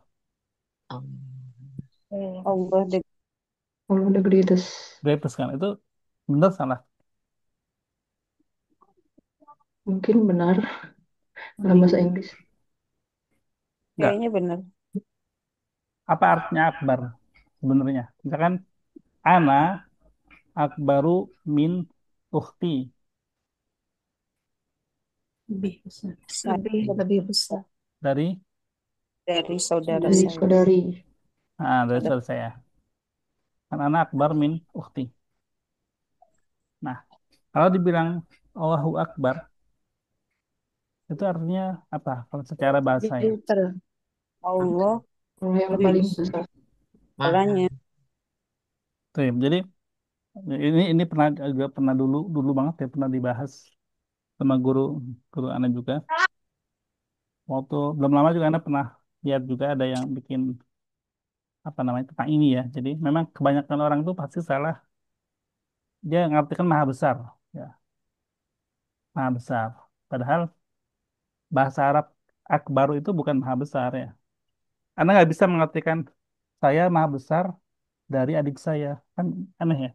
Allah the Allah the greatest. Greatest kan? Itu benar salah? Mungkin benar dalam bahasa Inggris. Enggak. kayaknya benar. Apa artinya akbar sebenarnya? Misalkan ana akbaru min ukhti. Lebih besar. Saya lebih besar. Dari dari saudara Dari saya. saudari. dari saudara saya. Kan ana akbar min ukhti. Nah, kalau dibilang Allahu Akbar, itu artinya apa? Kalau secara bahasa ya. Filter. Allah Allah yang Lebih paling besar. besar. segalanya. Tuh, ya. Jadi ini pernah juga pernah dulu dulu banget ya pernah dibahas sama guru guru anak juga. Waktu belum lama juga anak pernah lihat juga ada yang bikin apa namanya tentang ini ya. Jadi memang kebanyakan orang tuh pasti salah. Dia ngartikan maha besar, ya maha besar. Padahal bahasa Arab akbar itu bukan maha besar ya. Anda nggak bisa mengartikan saya maha besar dari adik saya, kan aneh ya.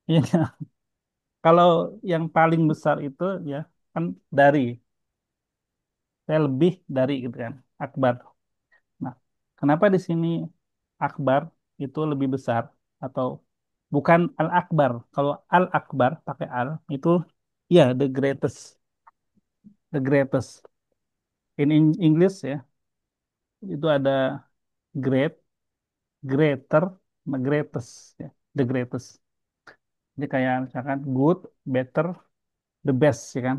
Iya nggak? Kalau yang paling besar itu ya kan dari saya lebih dari gitu kan akbar. Nah, kenapa di sini akbar itu lebih besar atau bukan al akbar? Kalau al akbar pakai al itu ya the greatest, the greatest. In English ya itu ada great, greater, sama greatest ya, the greatest. Jadi kayak misalkan good, better, the best ya kan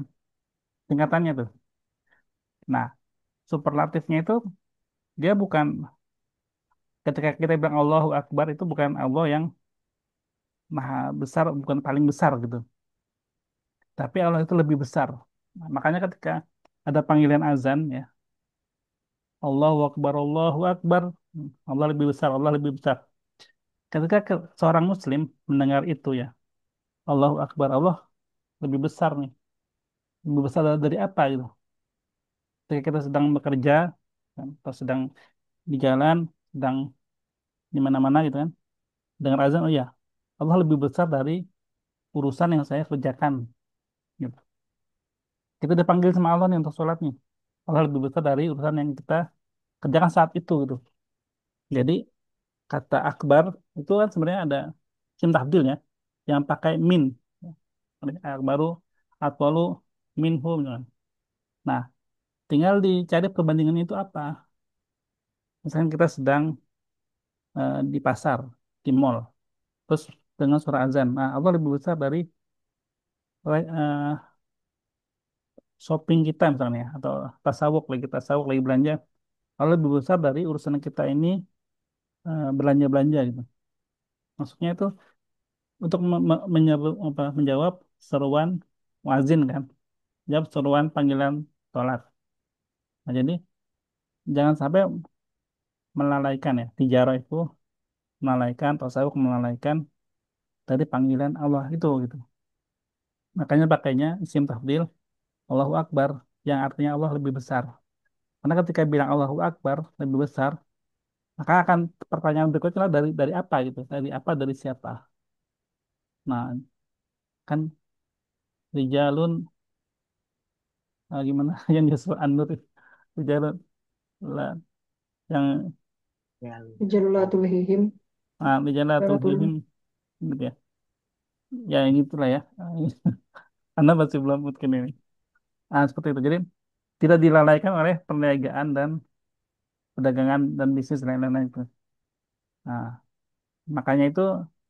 tingkatannya tuh. Nah, superlatifnya itu dia bukan ketika kita bilang Allahu Akbar itu bukan Allah yang maha besar, bukan paling besar gitu. Tapi Allah itu lebih besar. Nah, makanya ketika ada panggilan azan ya, Allahu Akbar, Allahu Akbar, Allah lebih besar, Allah lebih besar. Ketika seorang Muslim mendengar itu ya, Allahu Akbar, Allah lebih besar nih. Lebih besar dari apa gitu? Ketika kita sedang bekerja, kan, atau sedang di jalan, sedang di mana-mana gitu kan, dengar azan, oh ya, Allah lebih besar dari urusan yang saya kerjakan. Gitu. Kita dipanggil sama Allah nih untuk sholat nih. Allah lebih besar dari urusan yang kita kerjakan saat itu gitu. Jadi kata akbar itu kan sebenarnya ada isim tafdil ya yang pakai min. Akbaru atwalu minhum. Gitu kan. Nah, tinggal dicari perbandingannya itu apa. Misalnya kita sedang di pasar, di mall, terus dengan suara azan. Nah, Allah lebih besar dari shopping kita misalnya, atau tasawuf lagi belanja. Allah lebih besar dari urusan kita ini belanja-belanja gitu. Maksudnya itu untuk menjawab seruan muazin kan, jawab seruan panggilan sholat. Nah, jadi jangan sampai melalaikan ya, tijarah itu melalaikan, tasawuf melalaikan dari panggilan Allah itu gitu. Makanya pakainya isim tafdil Allahu Akbar yang artinya Allah lebih besar. Karena ketika bilang Allahu Akbar lebih besar, maka akan pertanyaan berikutnya adalah dari apa gitu, dari apa dari siapa. Nah, kan rijalun gimana yang disebut an-nur itu. Rijalun lah yang Jalullah tulhihim. rijalun Jalulatul. tulhihim gitu ya. Ya yang itulah ya. Anda masih belum mungkin ini. Seperti itu. Jadi tidak dilalaikan oleh perniagaan dan perdagangan dan bisnis lain-lain itu. Nah, makanya itu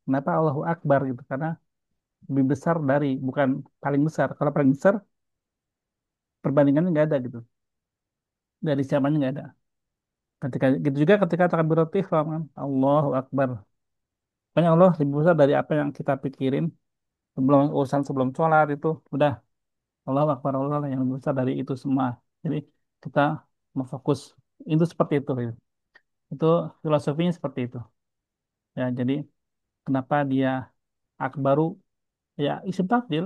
kenapa Allahu Akbar gitu karena lebih besar dari bukan paling besar. Kalau paling besar perbandingannya nggak ada gitu. Dari siapanya nggak ada. Ketika gitu juga ketika takbiratul ihram kan Allahu Akbar. Makanya Allah lebih besar dari apa yang kita pikirin sebelum urusan sebelum sholat itu udah Allahu Akbar Allah yang lebih besar dari itu semua. Jadi kita mau fokus itu seperti itu. Itu filosofinya seperti itu. Ya, jadi Kenapa dia akbaru? Ya, isim tafdil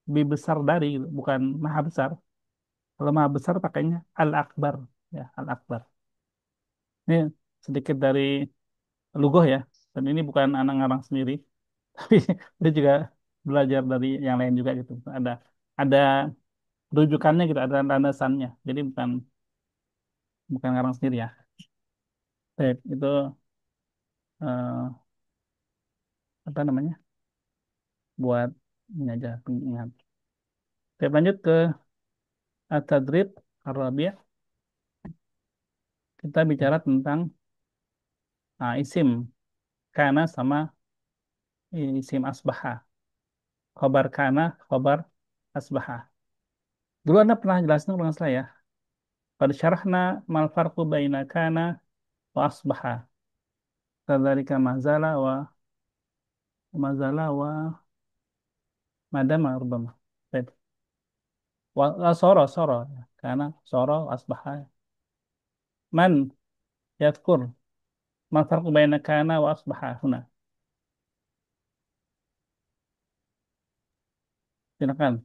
lebih besar dari gitu, bukan maha besar. Kalau maha besar pakainya al-akbar, ya al-akbar. Ini sedikit dari lugoh ya, dan ini bukan anak ngarang sendiri, tapi dia juga belajar dari yang lain juga gitu. Ada rujukannya gitu, ada landasannya. Jadi bukan bukan ngarang sendiri ya. Baik, itu apa namanya? Buat ini aja pengingat. Baik, lanjut ke at-tadrib ar-rabi'. Kita bicara tentang isim kana sama isim asbaha. Khobar kana, khobar asbaha. Dulu Anda pernah jelasin dengan saya ya. Pada syarahna mal farqu baina kana wa asbaha. Kadzalika mazala wa madama rubama. Baik. Soro. Kana soro asbaha. Man yadkur mal farqu baina kana wa asbaha huna. Silakan.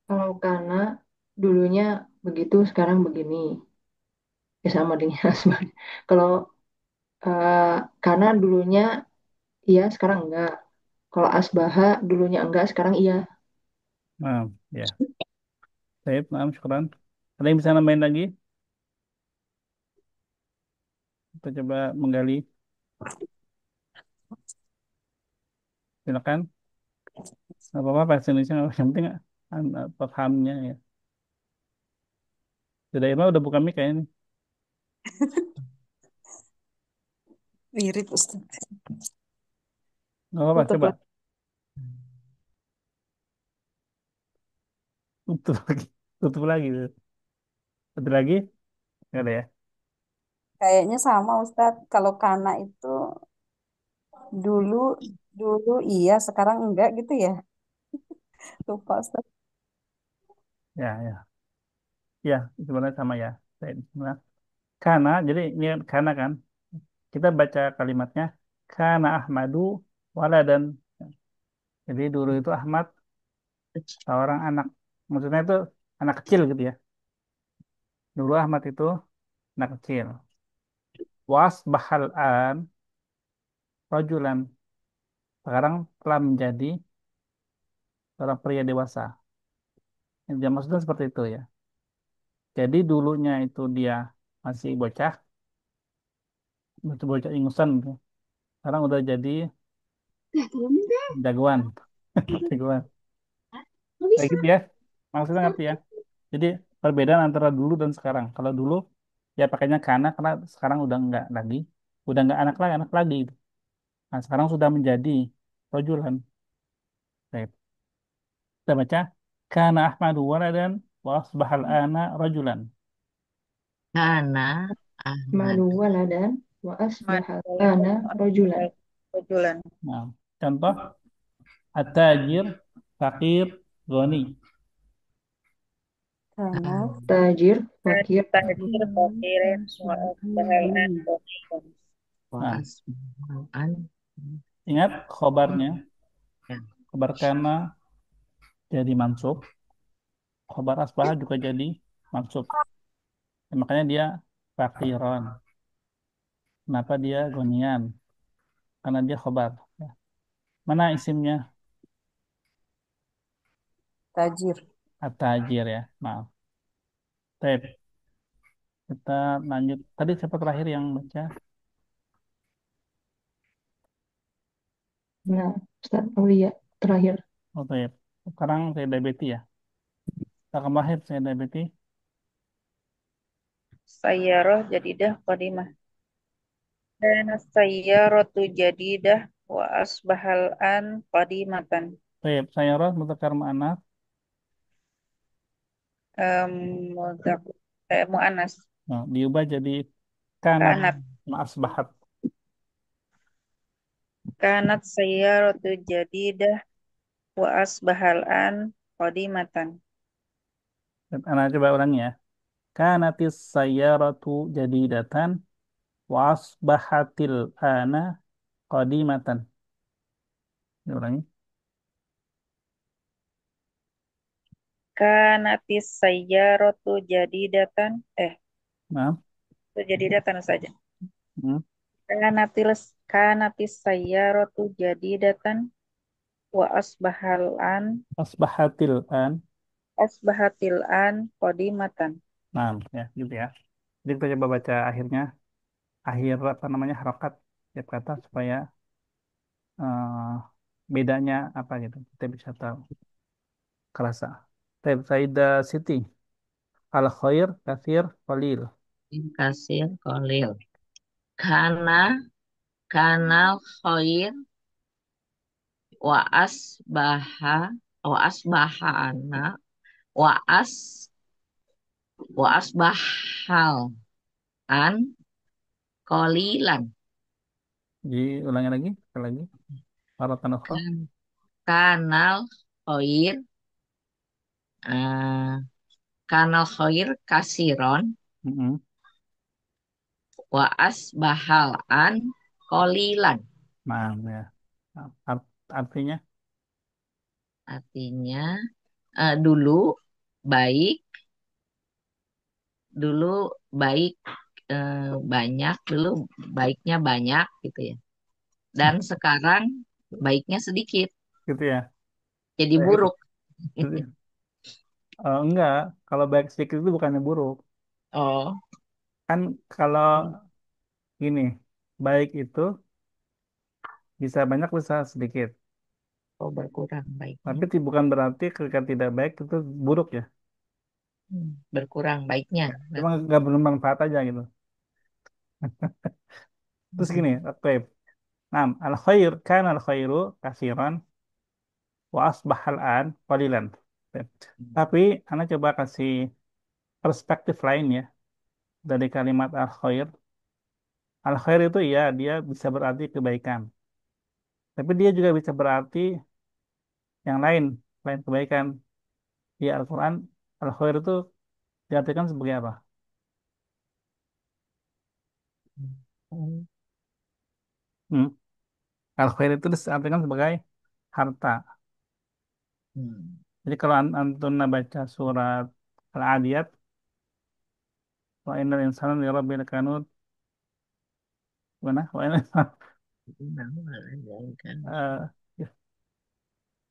Kalau karena dulunya begitu, sekarang begini. Ya sama dengan asbah. Kalau karena dulunya iya, sekarang enggak. Kalau asbaha dulunya enggak, sekarang iya. Nah, ya. Baik, maaf, syukran. Ada yang bisa nambahin lagi? Kita coba menggali. Silakan. Nggak apa-apa, bahasa Indonesia nggak apa-apa. Yang penting pahamnya ya. Sudah Irma udah buka mic kayaknya nih. Mirip Ustaz. Nggak apa-apa, Tutup coba. lah. Tutup lagi. Tutup lagi. Satu lagi? Nggak ada ya? Kayaknya sama Ustaz. Kalau kana itu dulu dulu iya, sekarang enggak gitu ya. Lupa Ustaz. Ya, ya. Ya, sebenarnya sama ya. Nah, karena, jadi ini karena kan, kita baca kalimatnya, karena Ahmadu waladan. Jadi dulu itu Ahmad seorang anak. Maksudnya itu anak kecil gitu ya. Dulu Ahmad itu anak kecil. Was bahal an rajulan. Sekarang telah menjadi seorang pria dewasa. Yang dia maksudnya seperti itu ya. Jadi dulunya itu dia masih bocah, bocah ingusan gitu. Sekarang udah jadi jagoan, jagoan. Kayak gitu ya. Maksudnya ngerti ya. Jadi perbedaan antara dulu dan sekarang. Kalau dulu ya pakainya kana karena sekarang udah enggak lagi, udah enggak anak lagi gitu. Nah, sekarang sudah menjadi rajulan. Baik. Kita baca kana Ahmadu waladan wa asbahal ana rajulan. Karena Ahmad. Madu waladan wa Man asbaha ana rajulan. Rajulan. Nah, contoh at-tajir, fakir, goni. Karena Tajir, fakir, Tajir fakirin wa asbahal an qaniyan. Nah, Wasman. ingat khobarnya. Ya. Khobar kana jadi mansub. Khobar asbah juga jadi mansub. Ya, makanya dia fakiron. Kenapa dia gonian? Karena dia khobar. Ya. Mana isimnya? tajir. At-tajir ya. Maaf. Baik. Kita lanjut. Tadi siapa terakhir yang baca? nah, Ustaz Aulia terakhir. Oh, baik. Sekarang saya diabetes ya. Raqam wahid saya diabetes. Sayyarah jadidah qadimah. Kana sayyaratu jadidah wa asbahal an qadimatan. Baik. Saya roh mutakar ma'anas. Mudak mu'anas. Nah, diubah jadi kanat Kanat. ma'asbahat. Kanat sayyaratu jadidah wa asbahal an qadimatan. Anak coba ulangi ya. Kanatis sayyaratu jadidatan wa asbahatil ana qadimatan. Diulangi. Kanatis sayyaratu jadidatan. Maaf. Itu jadidatan saja. Hmm. Kanatis sayyaratu jadidatan wa Asbahatil an. asbahatil an qadimatan. Nah, ya gitu ya. Jadi kita coba baca akhirnya, akhir apa namanya harokat tiap kata supaya eh, bedanya apa gitu. Kita bisa tahu, kerasa. Faidah Siti. Al khair kafir qalil. Kasir kolil. Kana kanal khair wa asbaha wa asbahana wa as wa asbahal an kolilan. Diulangi lagi, sekali lagi. Haratan ukhra. Kan kanal khair eh, kanal khair kasiron Mm-mm. wa asbahal an kolilan. Nah, ya. Artinya, Artinya dulu baik, dulu baik banyak, dulu baiknya banyak gitu ya. Dan sekarang baiknya sedikit, gitu ya. jadi Baik. buruk. Jadi, enggak, kalau baik sedikit itu bukannya buruk. Oh, Kan kalau gini, baik itu bisa banyak bisa sedikit. oh berkurang baiknya. Tapi bukan berarti ketika tidak baik itu buruk ya. Berkurang baiknya. Cuma nggak bermanfaat aja gitu. Terus gini, oke. Nah, al khair kan al khairu kasiran wa asbahal an qalilan. Oke. Tapi Anda coba kasih perspektif lain ya dari kalimat al khair. Al khair itu ya dia bisa berarti kebaikan. Tapi dia juga bisa berarti yang lain selain kebaikan. Di Al-Quran al khair itu diartikan sebagai apa? Hmm. Hmm. Al khair itu diartikan sebagai harta. Hmm. Jadi kalau Antuna baca surat Al-Adiyat, wa innal insana li rabbil kanud, mana? Wa innal Innahu ladzalikan eh,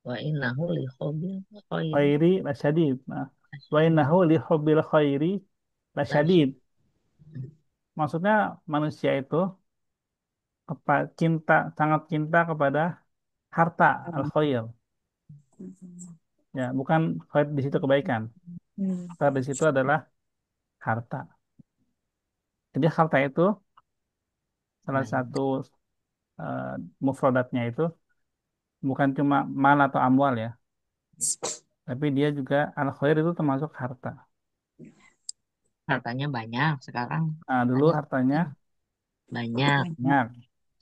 wa innahu li hubbil khairi khairi lasyadid. Nah, wa innahu lasyadid. li hubbil khairi lasyadid. Lasyadid. Maksudnya manusia itu cinta, sangat cinta kepada harta al khair. Ya, bukan khair di situ kebaikan. Khair di situ adalah harta. Jadi harta itu salah Baik. satu eh, mufradatnya itu bukan cuma mal atau amwal ya, tapi dia juga al khair itu termasuk harta. Hartanya banyak sekarang, Nah, dulu hartanya hartanya banyak banyak.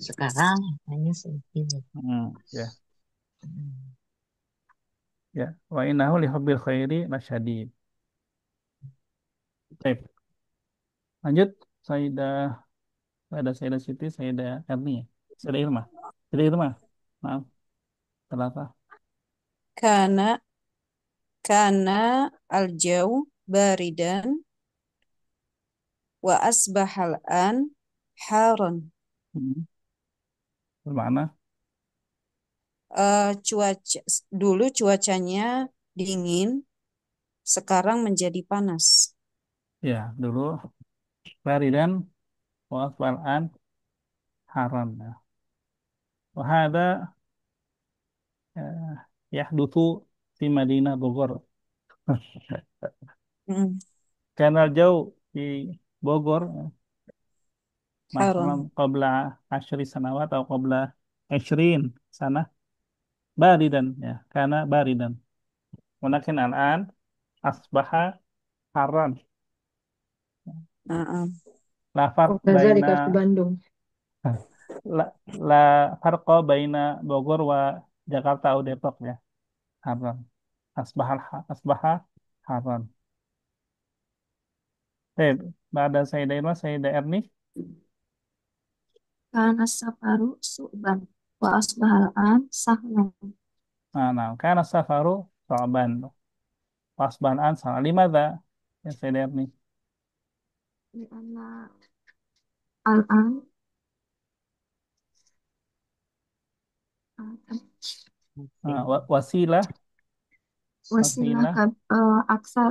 sekarang, hartanya sedikit. Ya, Hmm. ya. Wa innahu li hubbil khairi lasyadid. Baik, lanjut. Sayyidah, Sayyidah Siti, Sayyidah Erni ya. Sayyidah Irma. Sayyidah Irma. Maaf, terlalu. Kana kana al-jaw baridan wa asbahal an haron. Hmm. Bermakna, Cuaca dulu cuacanya dingin, sekarang menjadi panas. ya, dulu baridan wa asbal'an haram. Ya. Wahada yahdutsu di Madinah Bogor. Mm, Kanal jauh di Bogor masalah haron. qabla asyri sanawat atau qabla asyrin sana baridan ya karena baridan walakin al-an asbaha haran Heeh. la farq baina Wakazalika di Bandung. la, la farqa baina Bogor wa Jakarta atau Depok ya haran asbaha haran. Baik, ada saya Daerah saya daerah nih Kana safaru su'ban. Wa asbahal an sahlan. Nah, karena safaru so'ban. Wasban ansar. Limada? Ya saya lihat nih. Lianna al-an Wasilah. wasilah Wasilah. aksar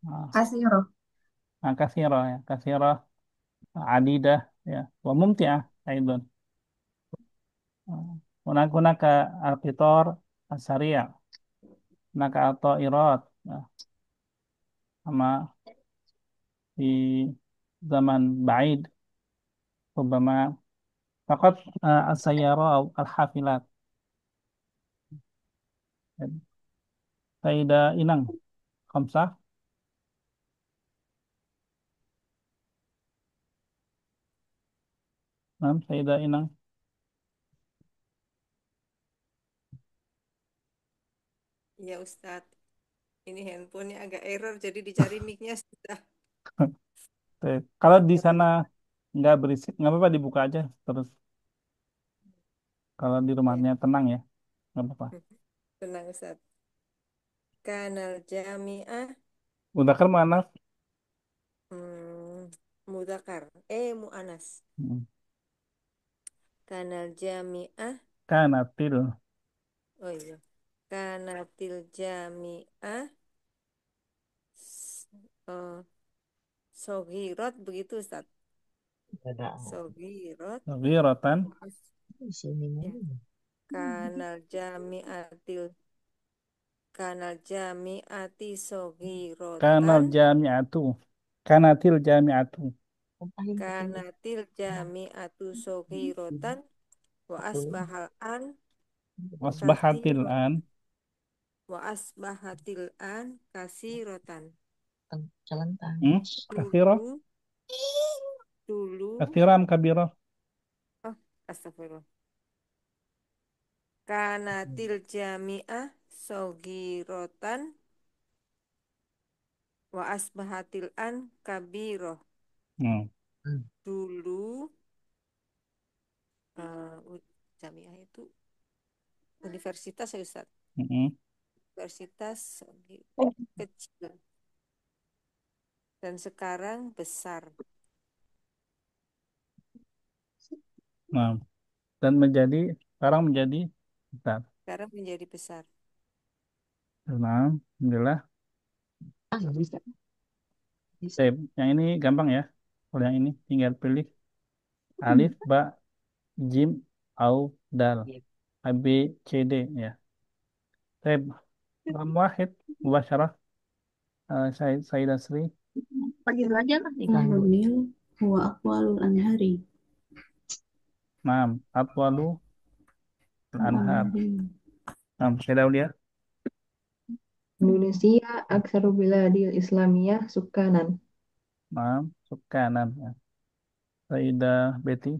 Nah, kasiro. kasirah ya. Kasirah. Adidah. Ya. Wa mumti'ah. Aidun. Hunaka al-qitar as-sari'. Hunaka al-ta'irat. Nah, sama di zaman ba'id. Rubama. Fakat as-sayyara al-hafilat. Faidah inang. Khamsah. Nah, Faidah inang. Ya Ustadz, ini handphonenya agak error jadi dicari mic-nya sudah. Kalau di sana nggak berisik, nggak apa-apa dibuka aja terus. Kalau di Ya, rumahnya tenang ya, nggak apa-apa. tenang Ustadz. Kanal Jami'ah Mudzakkar mana? hmm, Mu'anas. Hmm. Kanal Jami'ah, Kanatil. oh iya. Kanatil Jami'ah eh, Sogirot begitu Ustadz. Ada Sogirot Ghiratan. di sini ya. Kanal Jami'atil Kanal Jami'ati Kanal Sogirotan jami'atu. Kanatil jami'atu. Kanatil Jami'atu Sogirotan Wa asbahal an Wasbahatil Kasirot an. Wa asbahatil an Kasirotan jalan Hmm? tangis. Kathira. Dulu Dulu Kathiram kabira. Oh astagfirullah Kanatil Jami'ah Sogirotan Wa asbahatil an Kabiroh Hmm. Dulu Jamiah itu universitas ya Ustaz. Hmm. Universitas kecil dan sekarang besar. Nah, dan sekarang menjadi besar. Sekarang menjadi besar. Nah, alhamdulillah. Nggak bisa. Bisa. Baik, yang ini gampang ya. Kalau yang ini tinggal pilih alif, ba, jim, au, dal. Iya. A, B, C, D ya. Baik, wahid, mubasyarah. Sayyidah Sri. Panggil aja lah diganggu. Al-Mil huwa aqwalul anhari. Naam, atwalu al-anhar. Al-anhari. Naam, saya Aulia. Indonesia aksaru biladil Islamiyah sukanan. Naam, sukanan ya. Sayyidah Betty.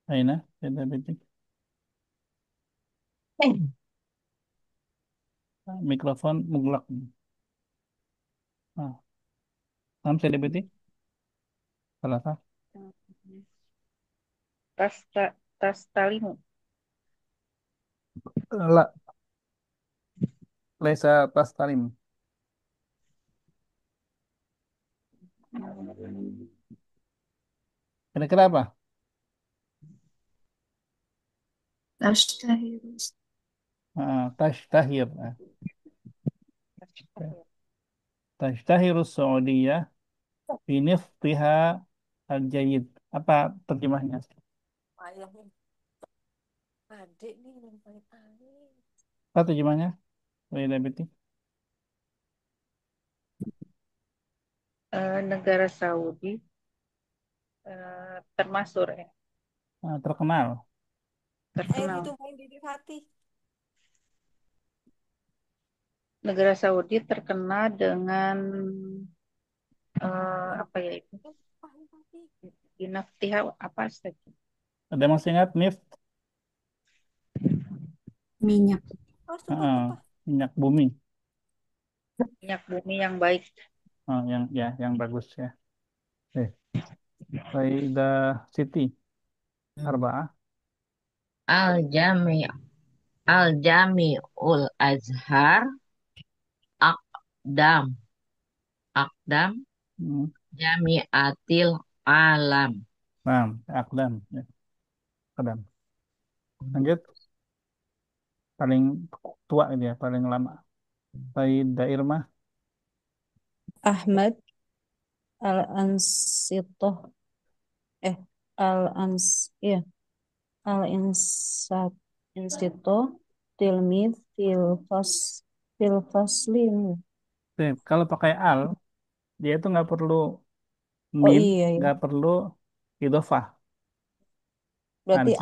Aina, Sayyidah Betty. Mikrofon muglak. Nah, naam, Sayyidah Betty. Salah sah. Tas talimu. La, Laisa tastalim. Kira-kira apa? Tashtahirus. Tashtahir. Tashtahiru Saudiyah biniftiha al-jayyid. Apa terjemahnya? Ayahnya adik nih yang paling alim. Apa terjemahnya? Sayyidah Betty. Negara Saudi termasuk ya, Terkenal. terkenal. Butuh main Didi Fatih. Negara Saudi terkenal dengan apa ya itu? Fahim Fatih. Binaftiha apa saja? Ada yang masih ingat Nift? Minyak. Oh, tebak Ah, apa? minyak bumi. Minyak bumi yang baik. Ah, yang ya yang bagus ya. Eh, Faidah Siti Arba'ah. Al-Jami' Al-Jami'ul Azhar Akdam Akdam Hmm. Jami'atil Alam. Nah, Akdam ya, Akdam. Lanjut, paling tua ini ya, paling lama. Faidah Irmah. Ahmad Al-Ansitoh eh Al-Ans ya Al-Insat Insito Tilmid Filfasli ini. Kalau pakai al, dia itu nggak perlu Oh mim, iya ya. nggak perlu idofah. Nah, Berarti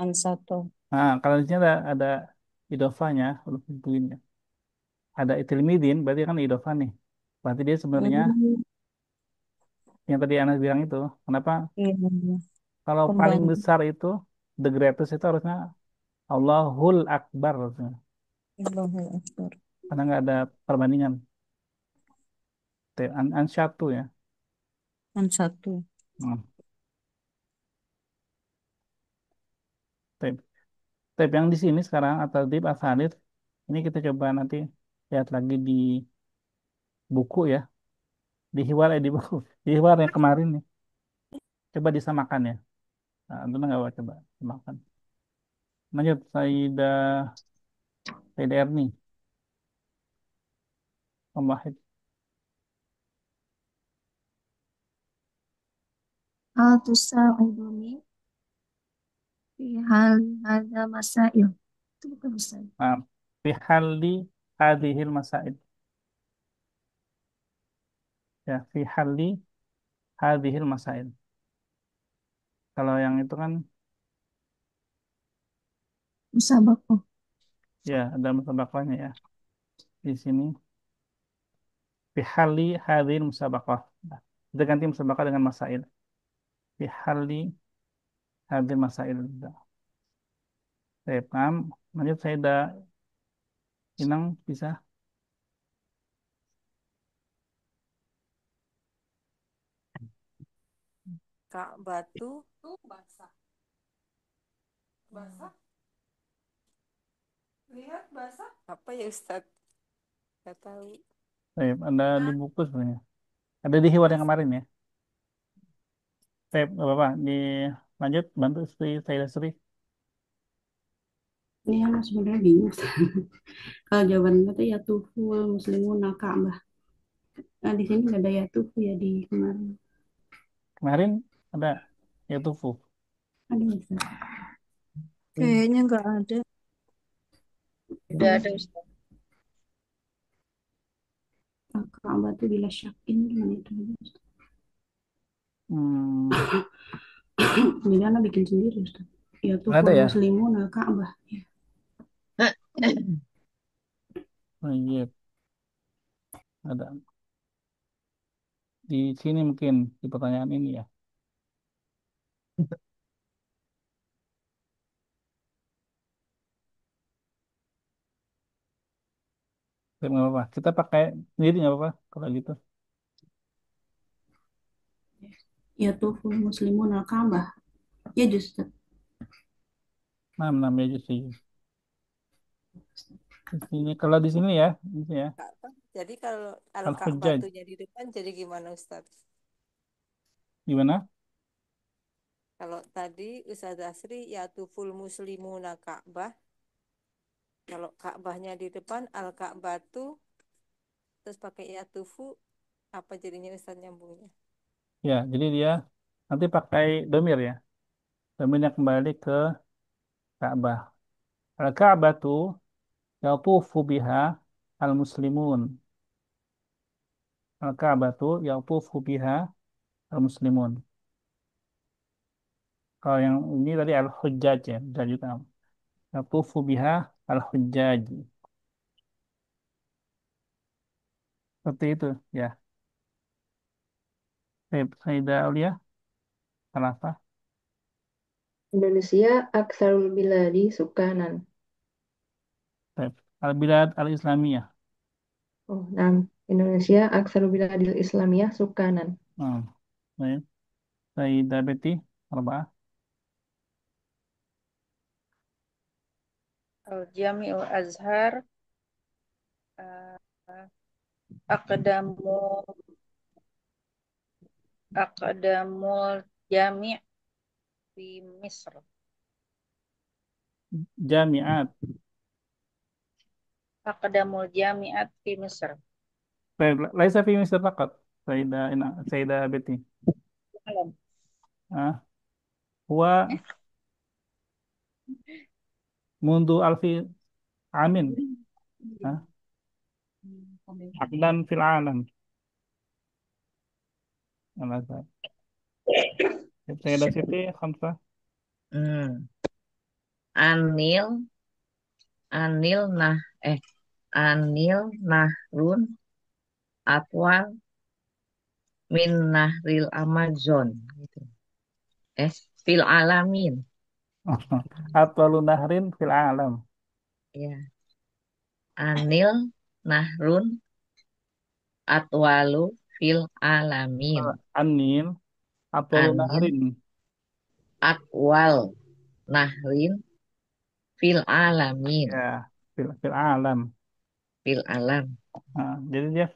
Ansato. nah, kalau di sini ada idofahnya, huruf bunyinya. Ada itilmidin, berarti kan idofah nih. Berarti dia sebenarnya Hmm, yang tadi Anas bilang itu. Kenapa? iya. Kalau paling Pembanding besar itu, the greatest itu harusnya Allahul Akbar harusnya. Allahul Akbar. Karena nggak ada perbandingan. Ansyatu ya. Ansatu. Hmm. Tep. Tep yang di sini sekarang atau di asalid, ini kita coba nanti lihat lagi di buku ya. Di hiwar di buku. Di hiwar yang kemarin nih. Coba disamakan ya. Nah, itu nggak apa coba samakan. Lanjut, Sayyidah Erni. Pembahit. Hal tusa'iduni fi hal hadza masail. Itu bukan Ustaz. Nah, fi hadhil masaid. Ya, fi hadhil masail. Kalau yang itu kan Musabakoh. ya ada musabaqahnya ya. Di sini fi hadhil musabaqah. Nah, kita ganti musabaqah dengan masail. Fi hadhil masail. Saya paham. Lanjut Sayyidah Inang bisa. Kak Batu. Basah. Basah. Lihat basah. Apa ya Ustadz? Gak tahu. Ada di buku sebenarnya. Ada di hiwar yang Basah. kemarin ya. Nggak apa-apa. Lanjut bantu Sayyidah Sri. Ini yang sebenarnya bingung. Kalau jawabannya tuh ya tuful muslimun Ka'bah. Nah, di sini nggak ada ya tufu ya di kemarin. Kemarin ada Yatufu. Ada ya, Ustaz? Kayaknya nggak ada. Tidak Oh, ada Ustaz. Ka'bah tuh bila syakin gimana itu? Hmm, Jadi anak bikin sendiri Ustaz. Ya nggak ada tuful ya? muslimun Ka'bah. Ya. Oh, iya, ada. Di sini mungkin di pertanyaan ini ya. Tapi nggak apa-apa. Kita pakai sendiri nggak apa-apa kalau gitu. Ya tuful muslimun Ka'bah. Ya justru. Enam ya justru. Di sini kalau di sini ya, di sini ya. Ka'bah. Jadi kalau Kak Al-Hujjaj. Batunya di depan jadi gimana Ustadz? Gimana? Kalau tadi Ustadz Asri ya tuful muslimuna Ka'bah. Kalau Ka'bahnya di depan Al-Ka'batu terus pakai ya tufu apa jadinya Ustadz nyambungnya? Ya, jadi dia nanti pakai domir ya. Domirnya kembali ke Ka'bah. Al-Ka'bah tuh yatufu biha al-muslimun. Al-Ka'bah tuh yatufu biha al-muslimun. Kalau yang ini tadi al-Hujjaj ya, Hujjaj itu apa? Yatufu biha al-Hujjaj. Seperti itu ya. Sayyidah Aulia, Salafa. Indonesia aksarul biladi sukanan. Al-Bilad Al-Islamiyah. Oh, nah, Indonesia aksarul biladil Islamiyah sukanan. Hmm. Baik. Sayyidah Betty, arba'ah. Al-Jami'ul Azhar, eh, Aqdamu Aqdamul Jami' di Misr. Jami'at. Aqdamul Jami'at di Misr. Baik, laisa fi Misr faqat. Sayyidah Betty. Alam. Ah, huwa mundu alfi amin. Ah, aqdan fil alam. Al-Azhar. Sayyidah Siti, khamsah. Hmm. Anil, Anil nah, Anil Nahrun Atwal min Nahril Amazon. Gitu. Fil alamin. Atwalu nahrin fil alam. Ya. Anil Nahrun Atwalu fil alamin. Anil, atwalu Anil nahrin. Atwal Nahrin fil alamin. Ya, fil alam. Fil alam. Nah, jadi dia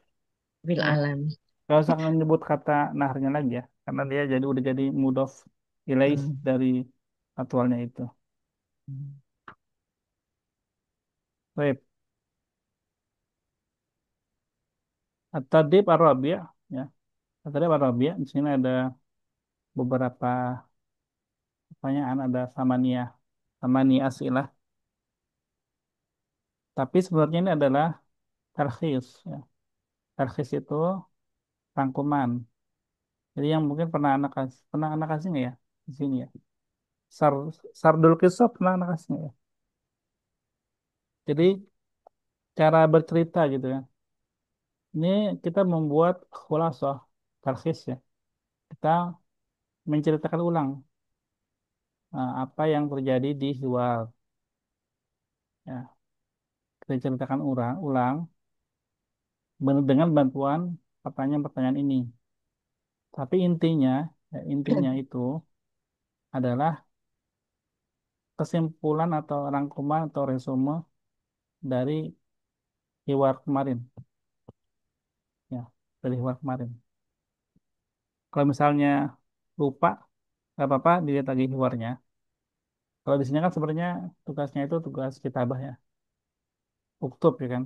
Fil eh, alamin. gak usah menyebut kata naharnya lagi ya, karena dia udah jadi mudhof ilaih Hmm. dari atwalnya itu. Baik, at-tadrib ar-rabi' ya. At-tadrib ar-rabi' di sini ada beberapa pertanyaan, ada samania asilah. Tapi sebenarnya ini adalah tarkhis ya. Tarkhis itu rangkuman. Jadi yang mungkin pernah anak kasih nggak ya di sini ya? Sar, Sardul Qisah pernah anak kasih nggak ya? Jadi cara bercerita gitu ya. Ini kita membuat khulasah, tarkhis ya. Kita menceritakan ulang apa yang terjadi di luar. Ya, kita ceritakan ulang dengan bantuan pertanyaan-pertanyaan ini. Tapi intinya itu adalah kesimpulan atau rangkuman atau resume dari hiwar kemarin. Ya, dari hiwar kemarin. Kalau misalnya lupa, nggak apa-apa, dilihat lagi hiwarnya. Kalau di sini kan sebenarnya tugasnya itu tugas kitabah ya, uktub ya kan.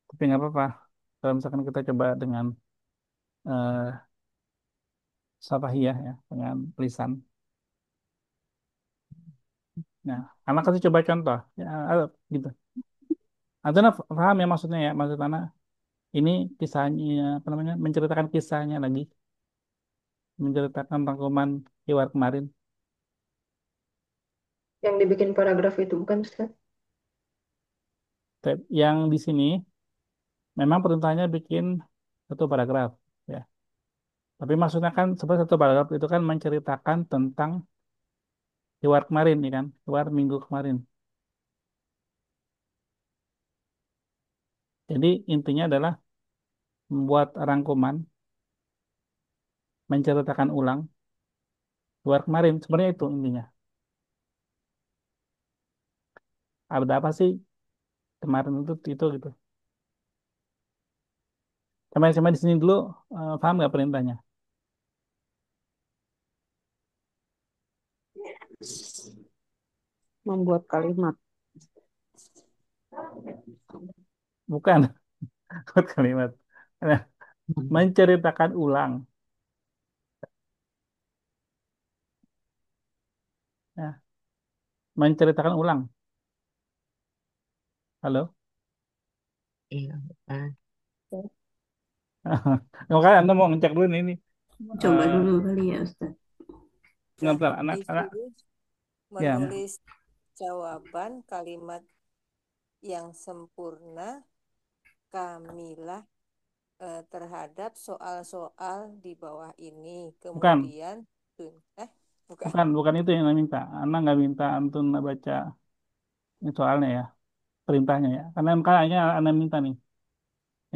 Tapi nggak apa-apa. Kalau misalkan kita coba dengan eh, syafahiyah ya, dengan lisan. Nah, anak kasih coba contoh, ya, gitu. Anda paham ya maksudnya ya, maksud anak ini kisahnya apa namanya, menceritakan kisahnya lagi, menceritakan rangkuman hiwar kemarin. Yang dibikin paragraf itu bukan Ustaz? Yang di sini memang perintahnya bikin satu paragraf, ya. Tapi maksudnya kan sebenarnya satu paragraf itu kan menceritakan tentang hiwar kemarin, ya kan, hiwar minggu kemarin. Jadi intinya adalah membuat rangkuman, menceritakan ulang hiwar kemarin. Sebenarnya itu intinya. Ada apa sih kemarin itu gitu. Sampai di sini dulu, paham nggak perintahnya? Membuat kalimat. Bukan, buat kalimat. Nah, menceritakan ulang. Ya, menceritakan ulang. Halo? Iya, ah, Makanya Anda mau ngecek dulu nih, ini. Coba Eh, dulu kali ya Ustaz. nggak Nah, bentar, anak-anak. disuruh Ya, menulis jawaban kalimat yang sempurna, kamilah terhadap soal-soal di bawah ini. bukan. Kemudian, bukan. Bukan itu yang Anda minta. Anda nggak minta Antun baca ini soalnya ya. perintahnya ya. Karena kayaknya Anda minta nih.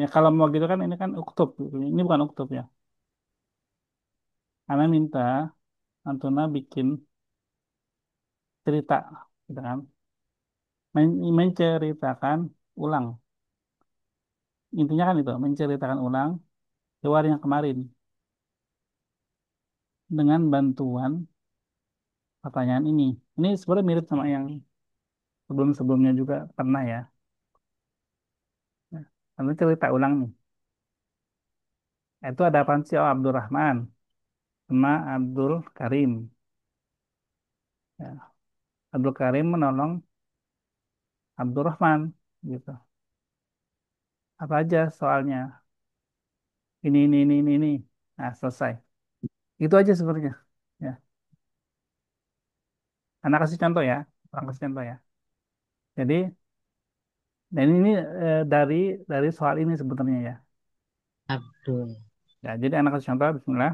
Ya kalau mau gitu kan ini kan uktub gitu. Ini bukan uktub ya. Anda minta Antuna bikin cerita gitu kan. Menceritakan ulang. Intinya kan itu, menceritakan ulang hewan yang kemarin dengan bantuan pertanyaan ini. Ini sebenarnya mirip sama yang sebelum-sebelumnya juga pernah ya. Nah, Lalu cerita ulang nih. Itu ada apaan sih? Oh, Abdurrahman sama Abdul Karim. Ya. Abdul Karim menolong Abdurrahman gitu. Apa aja soalnya? Ini. Nah, selesai. Itu aja sebenarnya. Ya. Anak kasih contoh ya. Anak kasih contoh ya. Jadi, dan ini dari soal ini sebenarnya ya. Abdul. Ya, jadi anak kasih contoh, Bismillah.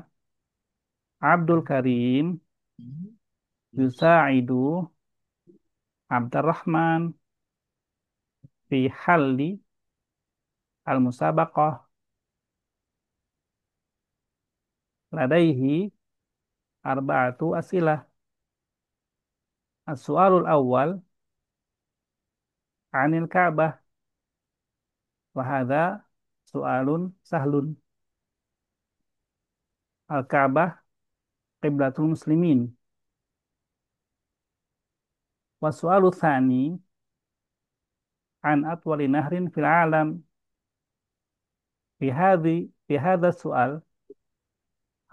Abdul Karim yusaidu Abdurrahman fi halli al-musabaqah ladaihi arba'atu asilah. As-su'alul awal anil Ka'bah wa hadza su'alun sahlun. Al-Ka'bah qiblatul muslimin. Wa su'alu tsani an atwali nahrin fil alam. Fi hadza su'al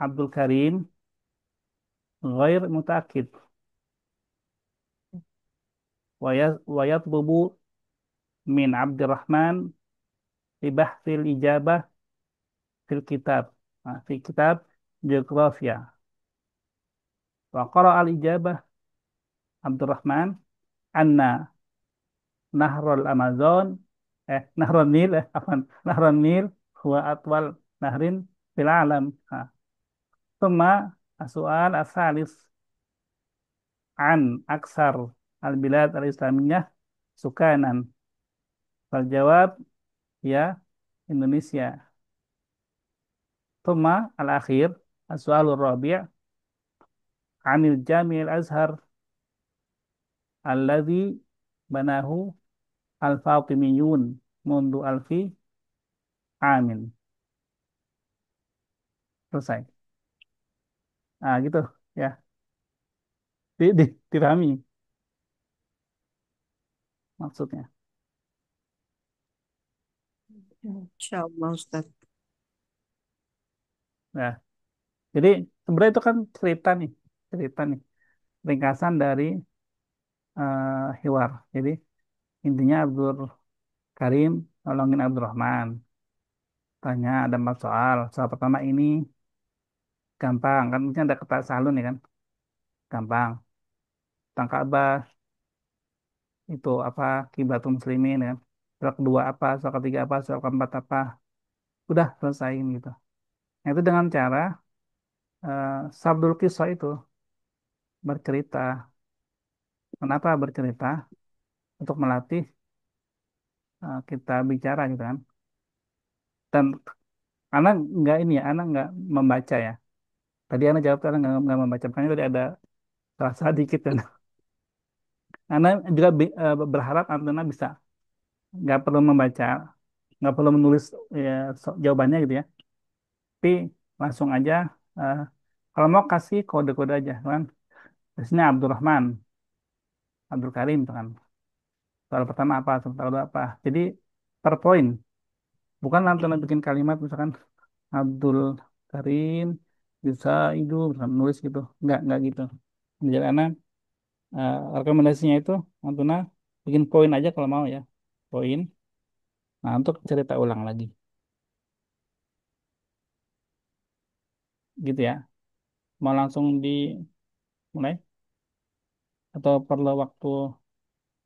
Abdul Karim ghair mutaakid wa yatlubu min Abdurrahman fi bahthil ijabah fil kitab. Nah, fi kitab Geografia. Wa qara al ijabah Abdurrahman anna Amazon Nahrul Nil Nahrul Nil huwa atwal nahrin fil alam. Nah, thumma as-su'al as-salis an aksar al-bilad al-islamiyah sukanan. Fal jawab ya Indonesia. Thumma al-akhir as-su'alur rabi' anil Jami' al-Azhar alladhi banahu al-Fatimiyun mundu alfi amin. Selesai. Nah, gitu ya. Dipahami maksudnya. Insya Allah Ustaz. Nah, jadi sebenarnya itu kan cerita nih, ringkasan dari Hiwar. Jadi intinya Abdul Karim nolongin Abdurrahman. Tanya ada 4 soal. Soal pertama ini gampang, kan ini ada kata salun ya kan, gampang. Tentang Ka'bah itu apa kiblatul muslimin ya kan. Soal kedua apa, soal ketiga apa, soal keempat apa. Udah selesaiin gitu. Nah, itu dengan cara Sabdul Kisah itu bercerita. Kenapa bercerita? Untuk melatih kita bicara gitu kan. Dan anak nggak ini ya, anak nggak membaca ya. Tadi anak jawab anak nggak membaca. Makanya tadi ada salah dikit kan. Anak juga berharap anak bisa nggak perlu membaca, nggak perlu menulis ya, jawabannya gitu ya. Tapi langsung aja eh, kalau mau kasih kode-kode aja kan. Di sini Abdurrahman, Abdul Karim gitu kan. Soal pertama apa, soal kedua apa. Jadi per poin. Bukan langsung bikin kalimat misalkan Abdul Karim bisa itu bisa nulis gitu. Enggak gitu. Jadi anak rekomendasinya itu Antuna bikin poin aja kalau mau ya. Poin. Nah, untuk cerita ulang lagi. Gitu ya. Mau langsung dimulai atau perlu waktu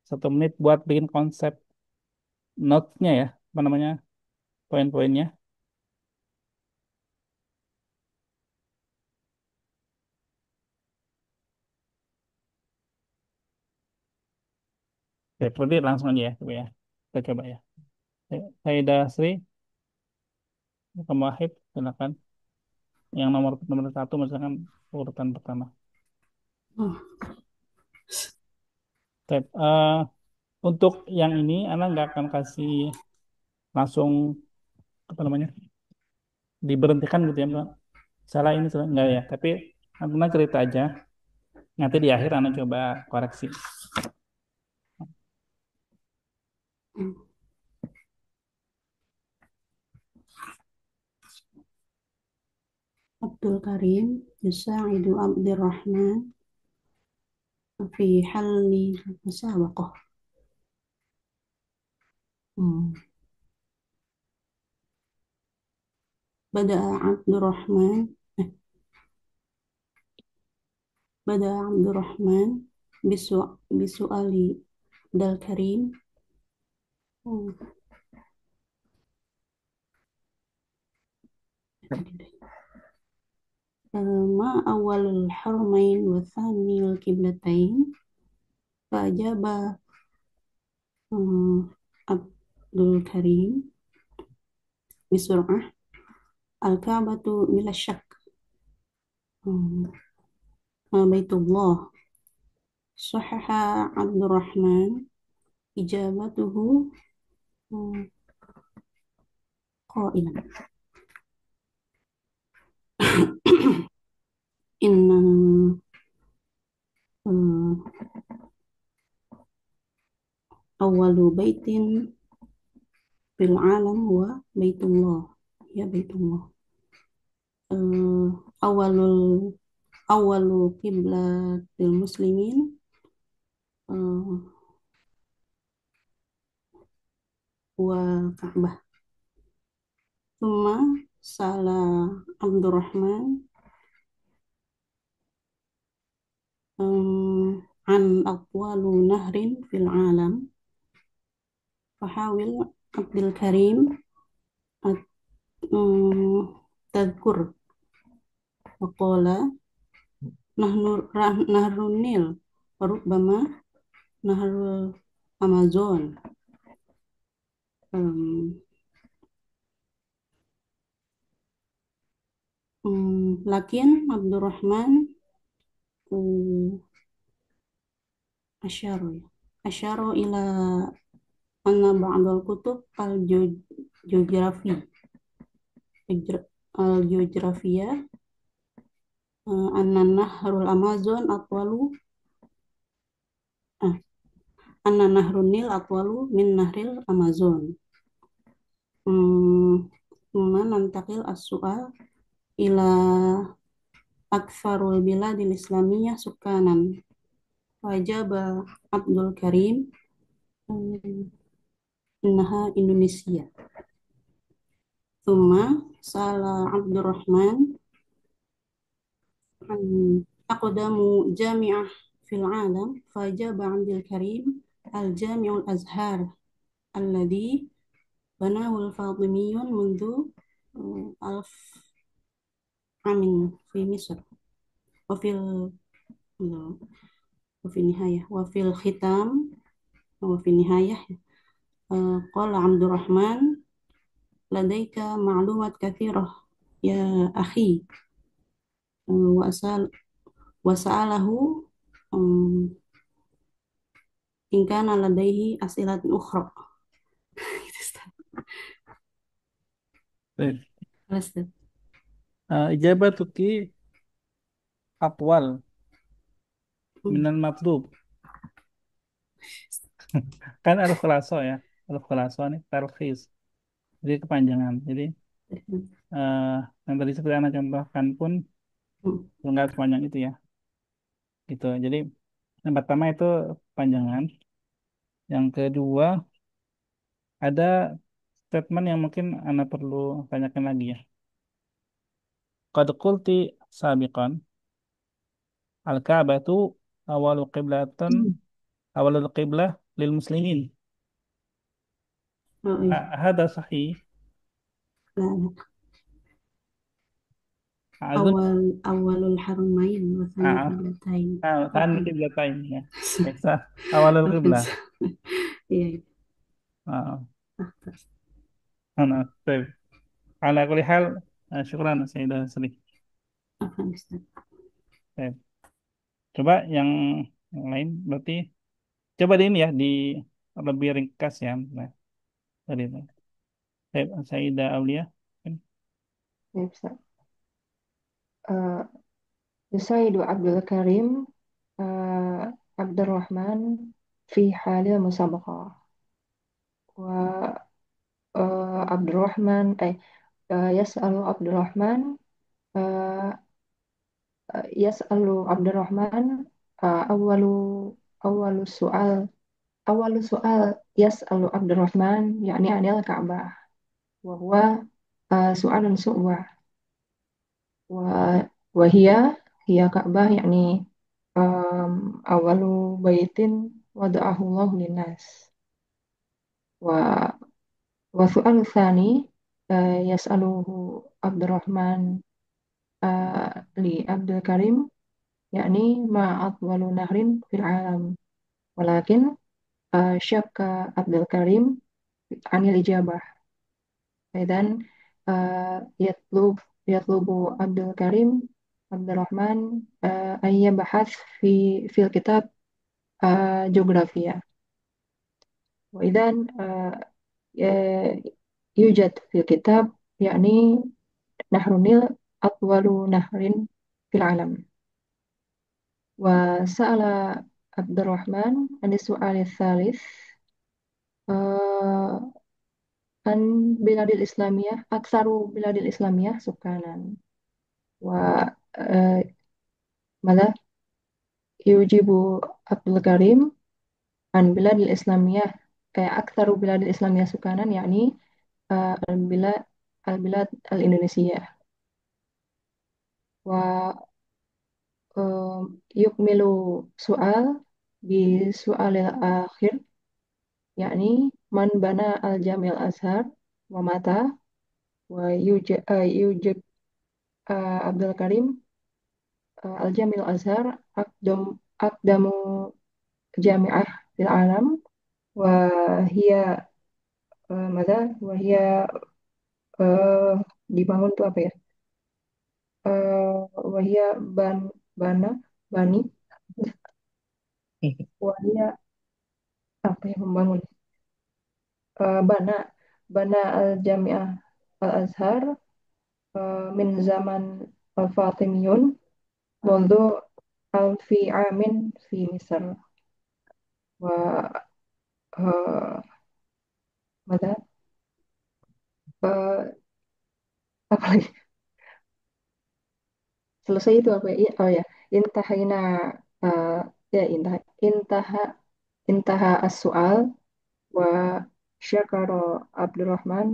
1 menit buat bikin konsep notes-nya ya, apa namanya, poin-poinnya. Oke, berarti langsung aja ya, coba ya. Kita coba ya. Saidah Sri, kamu Wahid, silakan. Yang nomor nomor satu, misalkan urutan pertama. Oh, Baik, untuk yang ini, Anda nggak akan kasih langsung apa namanya diberhentikan gitu ya, Mbak. Salah ini salah enggak ya. Tapi Anda cerita aja. Nanti di akhir Anda coba koreksi. hmm. Abdul Karim Yusa'idu Abdurrahman fi halli musabaqah. Hmm. Bada'a Abdurrahman eh, Bada'a Abdurrahman bisu'ali Abdul Karim. Hmm. Ma awalul harmain wa thaniyul kiblatain fajaba Abdul Karim bisur'ah al-Ka'batu bila syak. Hmm. Baitullah sahaha Abdurrahman ijabatuhu hmm, qailan inna hmm, awalu baitin fil alam wa baitullah, ya baitullah. Eh, awalul awalu kiblatil muslimin eh, wa Ka'bah. Thumma salah Abdurrahman an aqwalu nahrin fil alam fahawil Abdul Karim at tadkur waqala nahrun Nil warubbama nahrul Amazon. Um, Lakin Abdurrahman asyaro asyaro ila anna ba'dal kutub al geografi al geografia anna nahrul Amazon atwalu ah, anna nahrun Nil atwalu min nahril Amazon. Nantakil as-su'al ila akfarul biladil islamiyah sukanan. Wajaba Abdul Karim innaha Indonesia. Thumma salah Abdurrahman aqdamu jami'ah fil alam fajaba Abdul Karim al-Jami'ul Azhar alladhi banahu al-Fatimiyun mundu alf amin fi Misr wa fil wa fi nihayah wa fil khitam wa fi nihayah qala Abdurrahman ladaika ma'lumat kathirah ya akhi wa asal wa sa'alahu in kana ladaihi as'ilatun ukhra. Baik. Ustaz. Ijabatuki atwal Hmm. minal matlub. Kan alif khulaso ya. Alif khulaso nih tarkhis. Jadi kepanjangan. Jadi eh, yang tadi seperti Anda contohkan pun Hmm. enggak sepanjang itu ya. Gitu. Jadi yang pertama itu panjangan. Yang kedua ada statement yang mungkin Anda perlu tanyakan lagi ya. Qad qulti sabiqan al-Ka'batu awalu qiblatan awalul qiblah lil muslimin. Oh, iya. Hada sahih. Nah, Azun. awalul haramain wa thanil Ah, qiblatain. kan Afwan. kiblatain ya. Bisa. Awalul Afwan. qiblah. Iya, iya. Ah, Ah, terus. baik. Ala kulli hal, syukran Sayyidah Sri. Afwan, Ustaz. Baik. Coba yang lain berarti coba di ini ya di lebih ringkas ya. Nah, tadi itu. Baik, Sayyidah Aulia. Ya, Ustaz. Eh, Yusaidu Abdul Karim Abdurrahman fi halil musabaqah wa Abdurrahman yas'alu Abdurrahman eh, yas'alu Abdurrahman awalu awalu soal awalu soal yas'alu Abdurrahman yakni anil Ka'bah wa huwa soalun su'bah wa wahia hiya Ka'bah yakni awalu baitin wada'ahu Allah linnas wa wa su'al tsani yas'aluhu Abdurrahman li Abdul Karim yakni ma atwalu nahrin fil alam walakin syakka Abdul Karim anil ijabah dan yatlubu Abdul Karim Abdurrahman ayya bahas fil kitab geografia wa idan yujad fil kitab yakni nahrunil atwalu nahrin fil alam wa sa'ala Abdurrahman an su'al thalith an biladil Islamiyah aksaru biladil Islamiyah sukanan wa eh, mada yujibu Abdul Karim an biladil Islamiyah aksaru biladil Islamiyah sukanan yakni al-bilad al-bilad al-Indonesia wa yukmilu soal bi soalil akhir yakni man bana al-Jamil Azhar wa mata wa yujib Abdul Karim al-Jamil Azhar akdamu jami'ah fil alam wa hiya mada wa hiya eh, dibangun tuh apa ya wa hiya bana bani wa hiya apa yang membangun bana bana al-Jami'ah al-Azhar min zaman al-Fatimiyun mundu alfi amin fi Misr wa mada apa lagi selesai itu apa ya oh ya intahina uh, ya intaha intaha as-su'al wa syakara Abdurrahman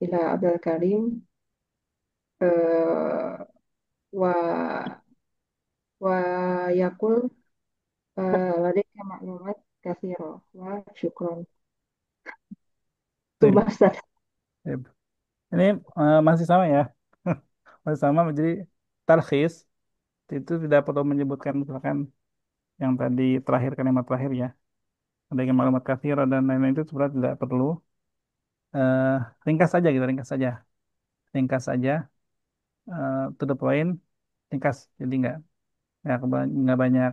ila Abdul Karim uh, wa wa yakul ladaika maklumat katsira wa syukron Baik, Sumpah Ustaz. baik. Ini masih sama ya. Masih sama jadi talkhis itu tidak perlu menyebutkan misalkan yang tadi terakhir kalimat terakhir ya. Ada yang maklumat kafir dan lain-lain itu sebenarnya tidak perlu. Eh, ringkas saja gitu, ringkas saja. Ringkas saja, to the point, ringkas. Jadi nggak banyak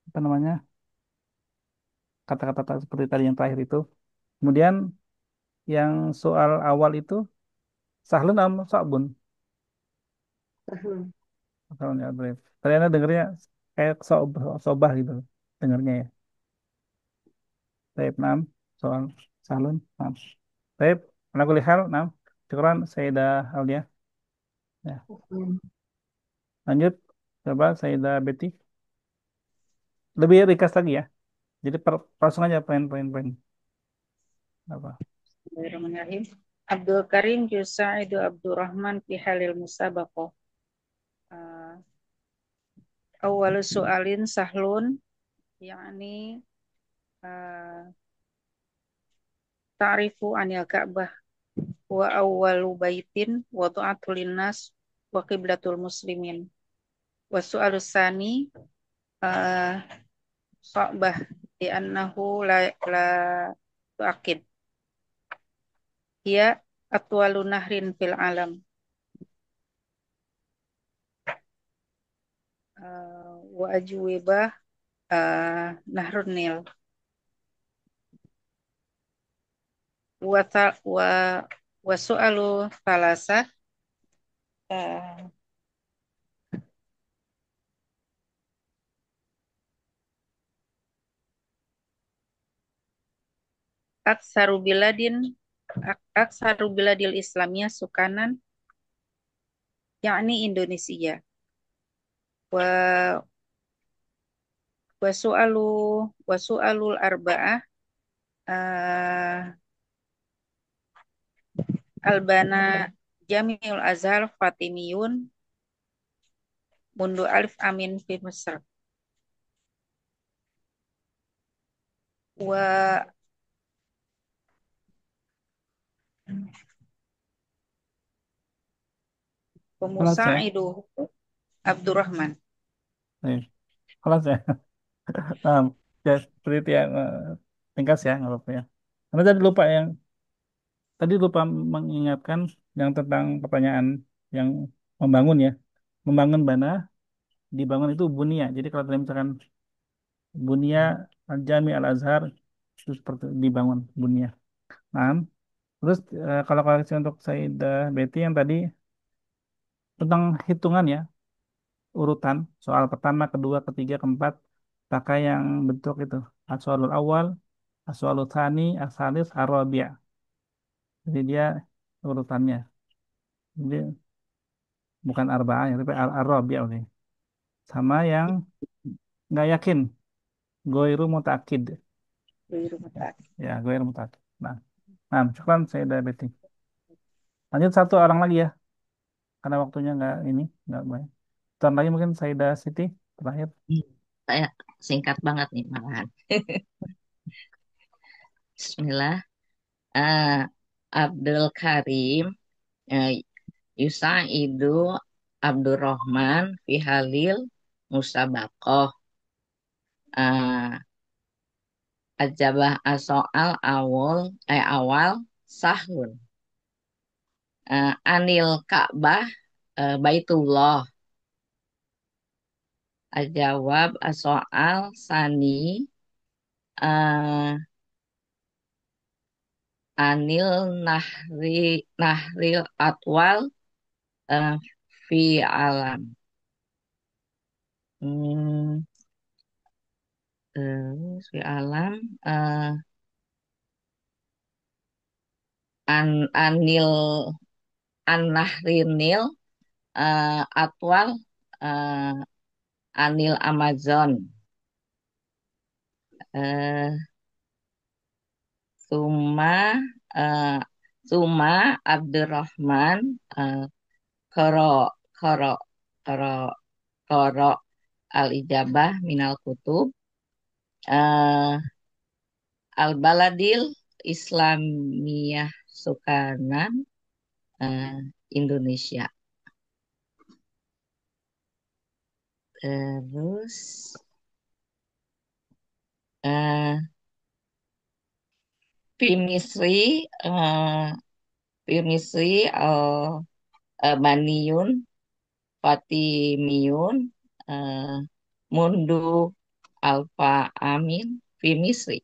apa namanya kata-kata seperti tadi yang terakhir itu. Kemudian yang soal awal itu sahlun am sabun. Soalnya Adref. Tadi anda dengernya kayak sobah gitu, dengernya ya. Baik, enam soal sahlun, enam. Baik, anak kuliah enam. Syukuran, Sayyidah Aulia. Ya, lanjut. Coba Sayyidah Betty. Lebih ringkas lagi ya. Jadi langsung aja poin-poin apa? Bismillahirrahmanirrahim. Abdul Karim Yusaidu Abdurrahman fi halil musabaqah. Uh, Awal soalin sahlun yakni uh, ta'rifu anil Ka'bah wa awwalu baitin wada'atu linnas wa qiblatul muslimin. Wa su'alus sani uh, Sa'bah di annahu la tu'akid. Ia atwalu nahrin fil alam. Wa ajwibah nahrun nil. Wa ta- wa su'alu thalasa uh, aksaru biladin aksaru biladil islamiyah sukanan yakni Indonesia. Wa wa su'alu wa su'alul arba'ah uh, albana Jamiul Azhar Fatimiyun mundu alif amin fi Mesir. Wa Kelas ya. pemusaidu Abdurrahman. Baik. Kelas ya. Nah, ya seperti itu ya. Ringkas ya, nggak apa-apa ya. Karena tadi lupa mengingatkan yang tentang pertanyaan yang membangun ya. Membangun bana, dibangun itu bunia. Jadi kalau tadi misalkan bunia Al-Jami Al-Azhar itu seperti dibangun bunia. Nah, terus kalau koleksi untuk Sayyidah Betty yang tadi tentang hitungan ya, urutan soal pertama, kedua, ketiga, keempat, pakai yang bentuk itu. As-soalul awal, as-soalul tsani, as-salis, ar-rabi'. Jadi dia urutannya. Jadi bukan arba'ah ya, tapi ar-rabi' oke. Sama yang nggak yakin, goiru mutakid. Wiru Mutaak. Ya, goiru mutakid. Nah, syukran Sayyidah Betty. Lanjut satu orang lagi ya, karena waktunya nggak banyak. Tahun lagi mungkin Sayyidah Siti terakhir. Saya singkat banget nih malahan. Bismillah. Eh, Abdul Karim, eh, Yusaidu Abdurrahman Fihalil Musabakoh. Eh, Ajabah asoal awal sahun. Anil Ka'bah Baitullah. Ajawab asoal sani eh, anil nahril atwal eh, fi alam. Hmm, terus fi alam anil nahrinil atwal eh, anil Amazon. eh Suma eh, Suma Abdurrahman koro koro koro koro al ijabah minal kutub eh, al baladil Islamiyah Sukanan eh, Indonesia. Terus eh, Pimisri Pimisri Baniyun Fatimiyun eh, Mundu Alfa Amin Fimisri.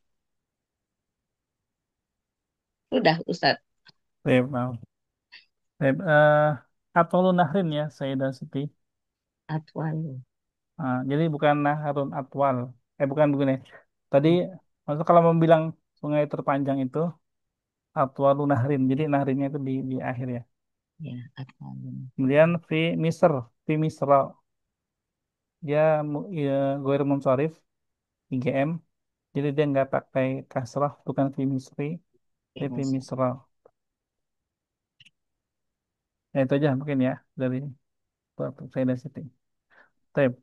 Udah Ustadz Baik, mau. Baik, Atwalu Nahrin ya, Sayyidah Siti. Atwalu. Jadi bukan Naharun Atwal. Bukan begini. Tadi, maksud kalau mau bilang sungai terpanjang itu, Atwalu Nahrin. Jadi Nahrinnya itu di akhir ya. Ya, Atwalu. Kemudian Fi Misra. Dia ya, Goir Munsharif, IGM. Jadi dia nggak pakai kasrah, bukan Fi Misri, tapi Fi Fimisri. Misra. Ya itu aja mungkin ya dari Sayyidah Siti. Baik.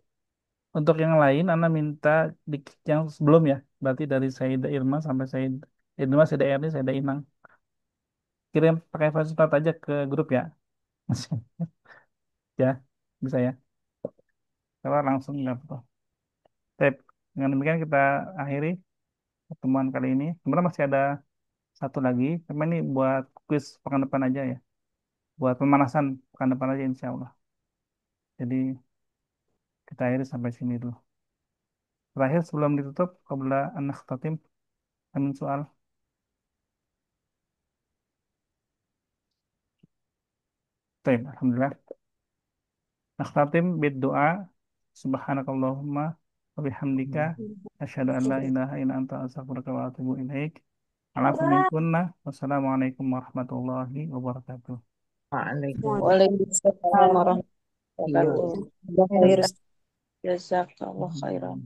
Untuk yang lain, Anda minta di yang sebelum ya, berarti dari Sayyidah Irma sampai Sayyidah Irma, Sayyidah Erni, Sayyidah Inang. Kirim pakai voice note aja ke grup ya. Ya, bisa ya. Kalau langsung nggak apa-apa. Baik, dengan demikian kita akhiri pertemuan kali ini. Sebenarnya masih ada satu lagi, tapi ini buat quiz pekan depan aja ya. Buat pemanasan pekan depan aja insya Allah. Jadi kita akhiri sampai sini dulu. Terakhir sebelum ditutup, qabla an nakhtatim, amin soal. Baik, Alhamdulillah. Nakhtatim bid doa. Subhanakallahumma wa bihamdika asyhadu an la ilaha illa anta astaghfiruka wa atubu ilaik. Ala kunna. Wassalamualaikum warahmatullahi wabarakatuh. Waalaikumsalam. Waalaikumsalam warahmatullahi Iya. wabarakatuh. Berakhir. Jazakallah khairan.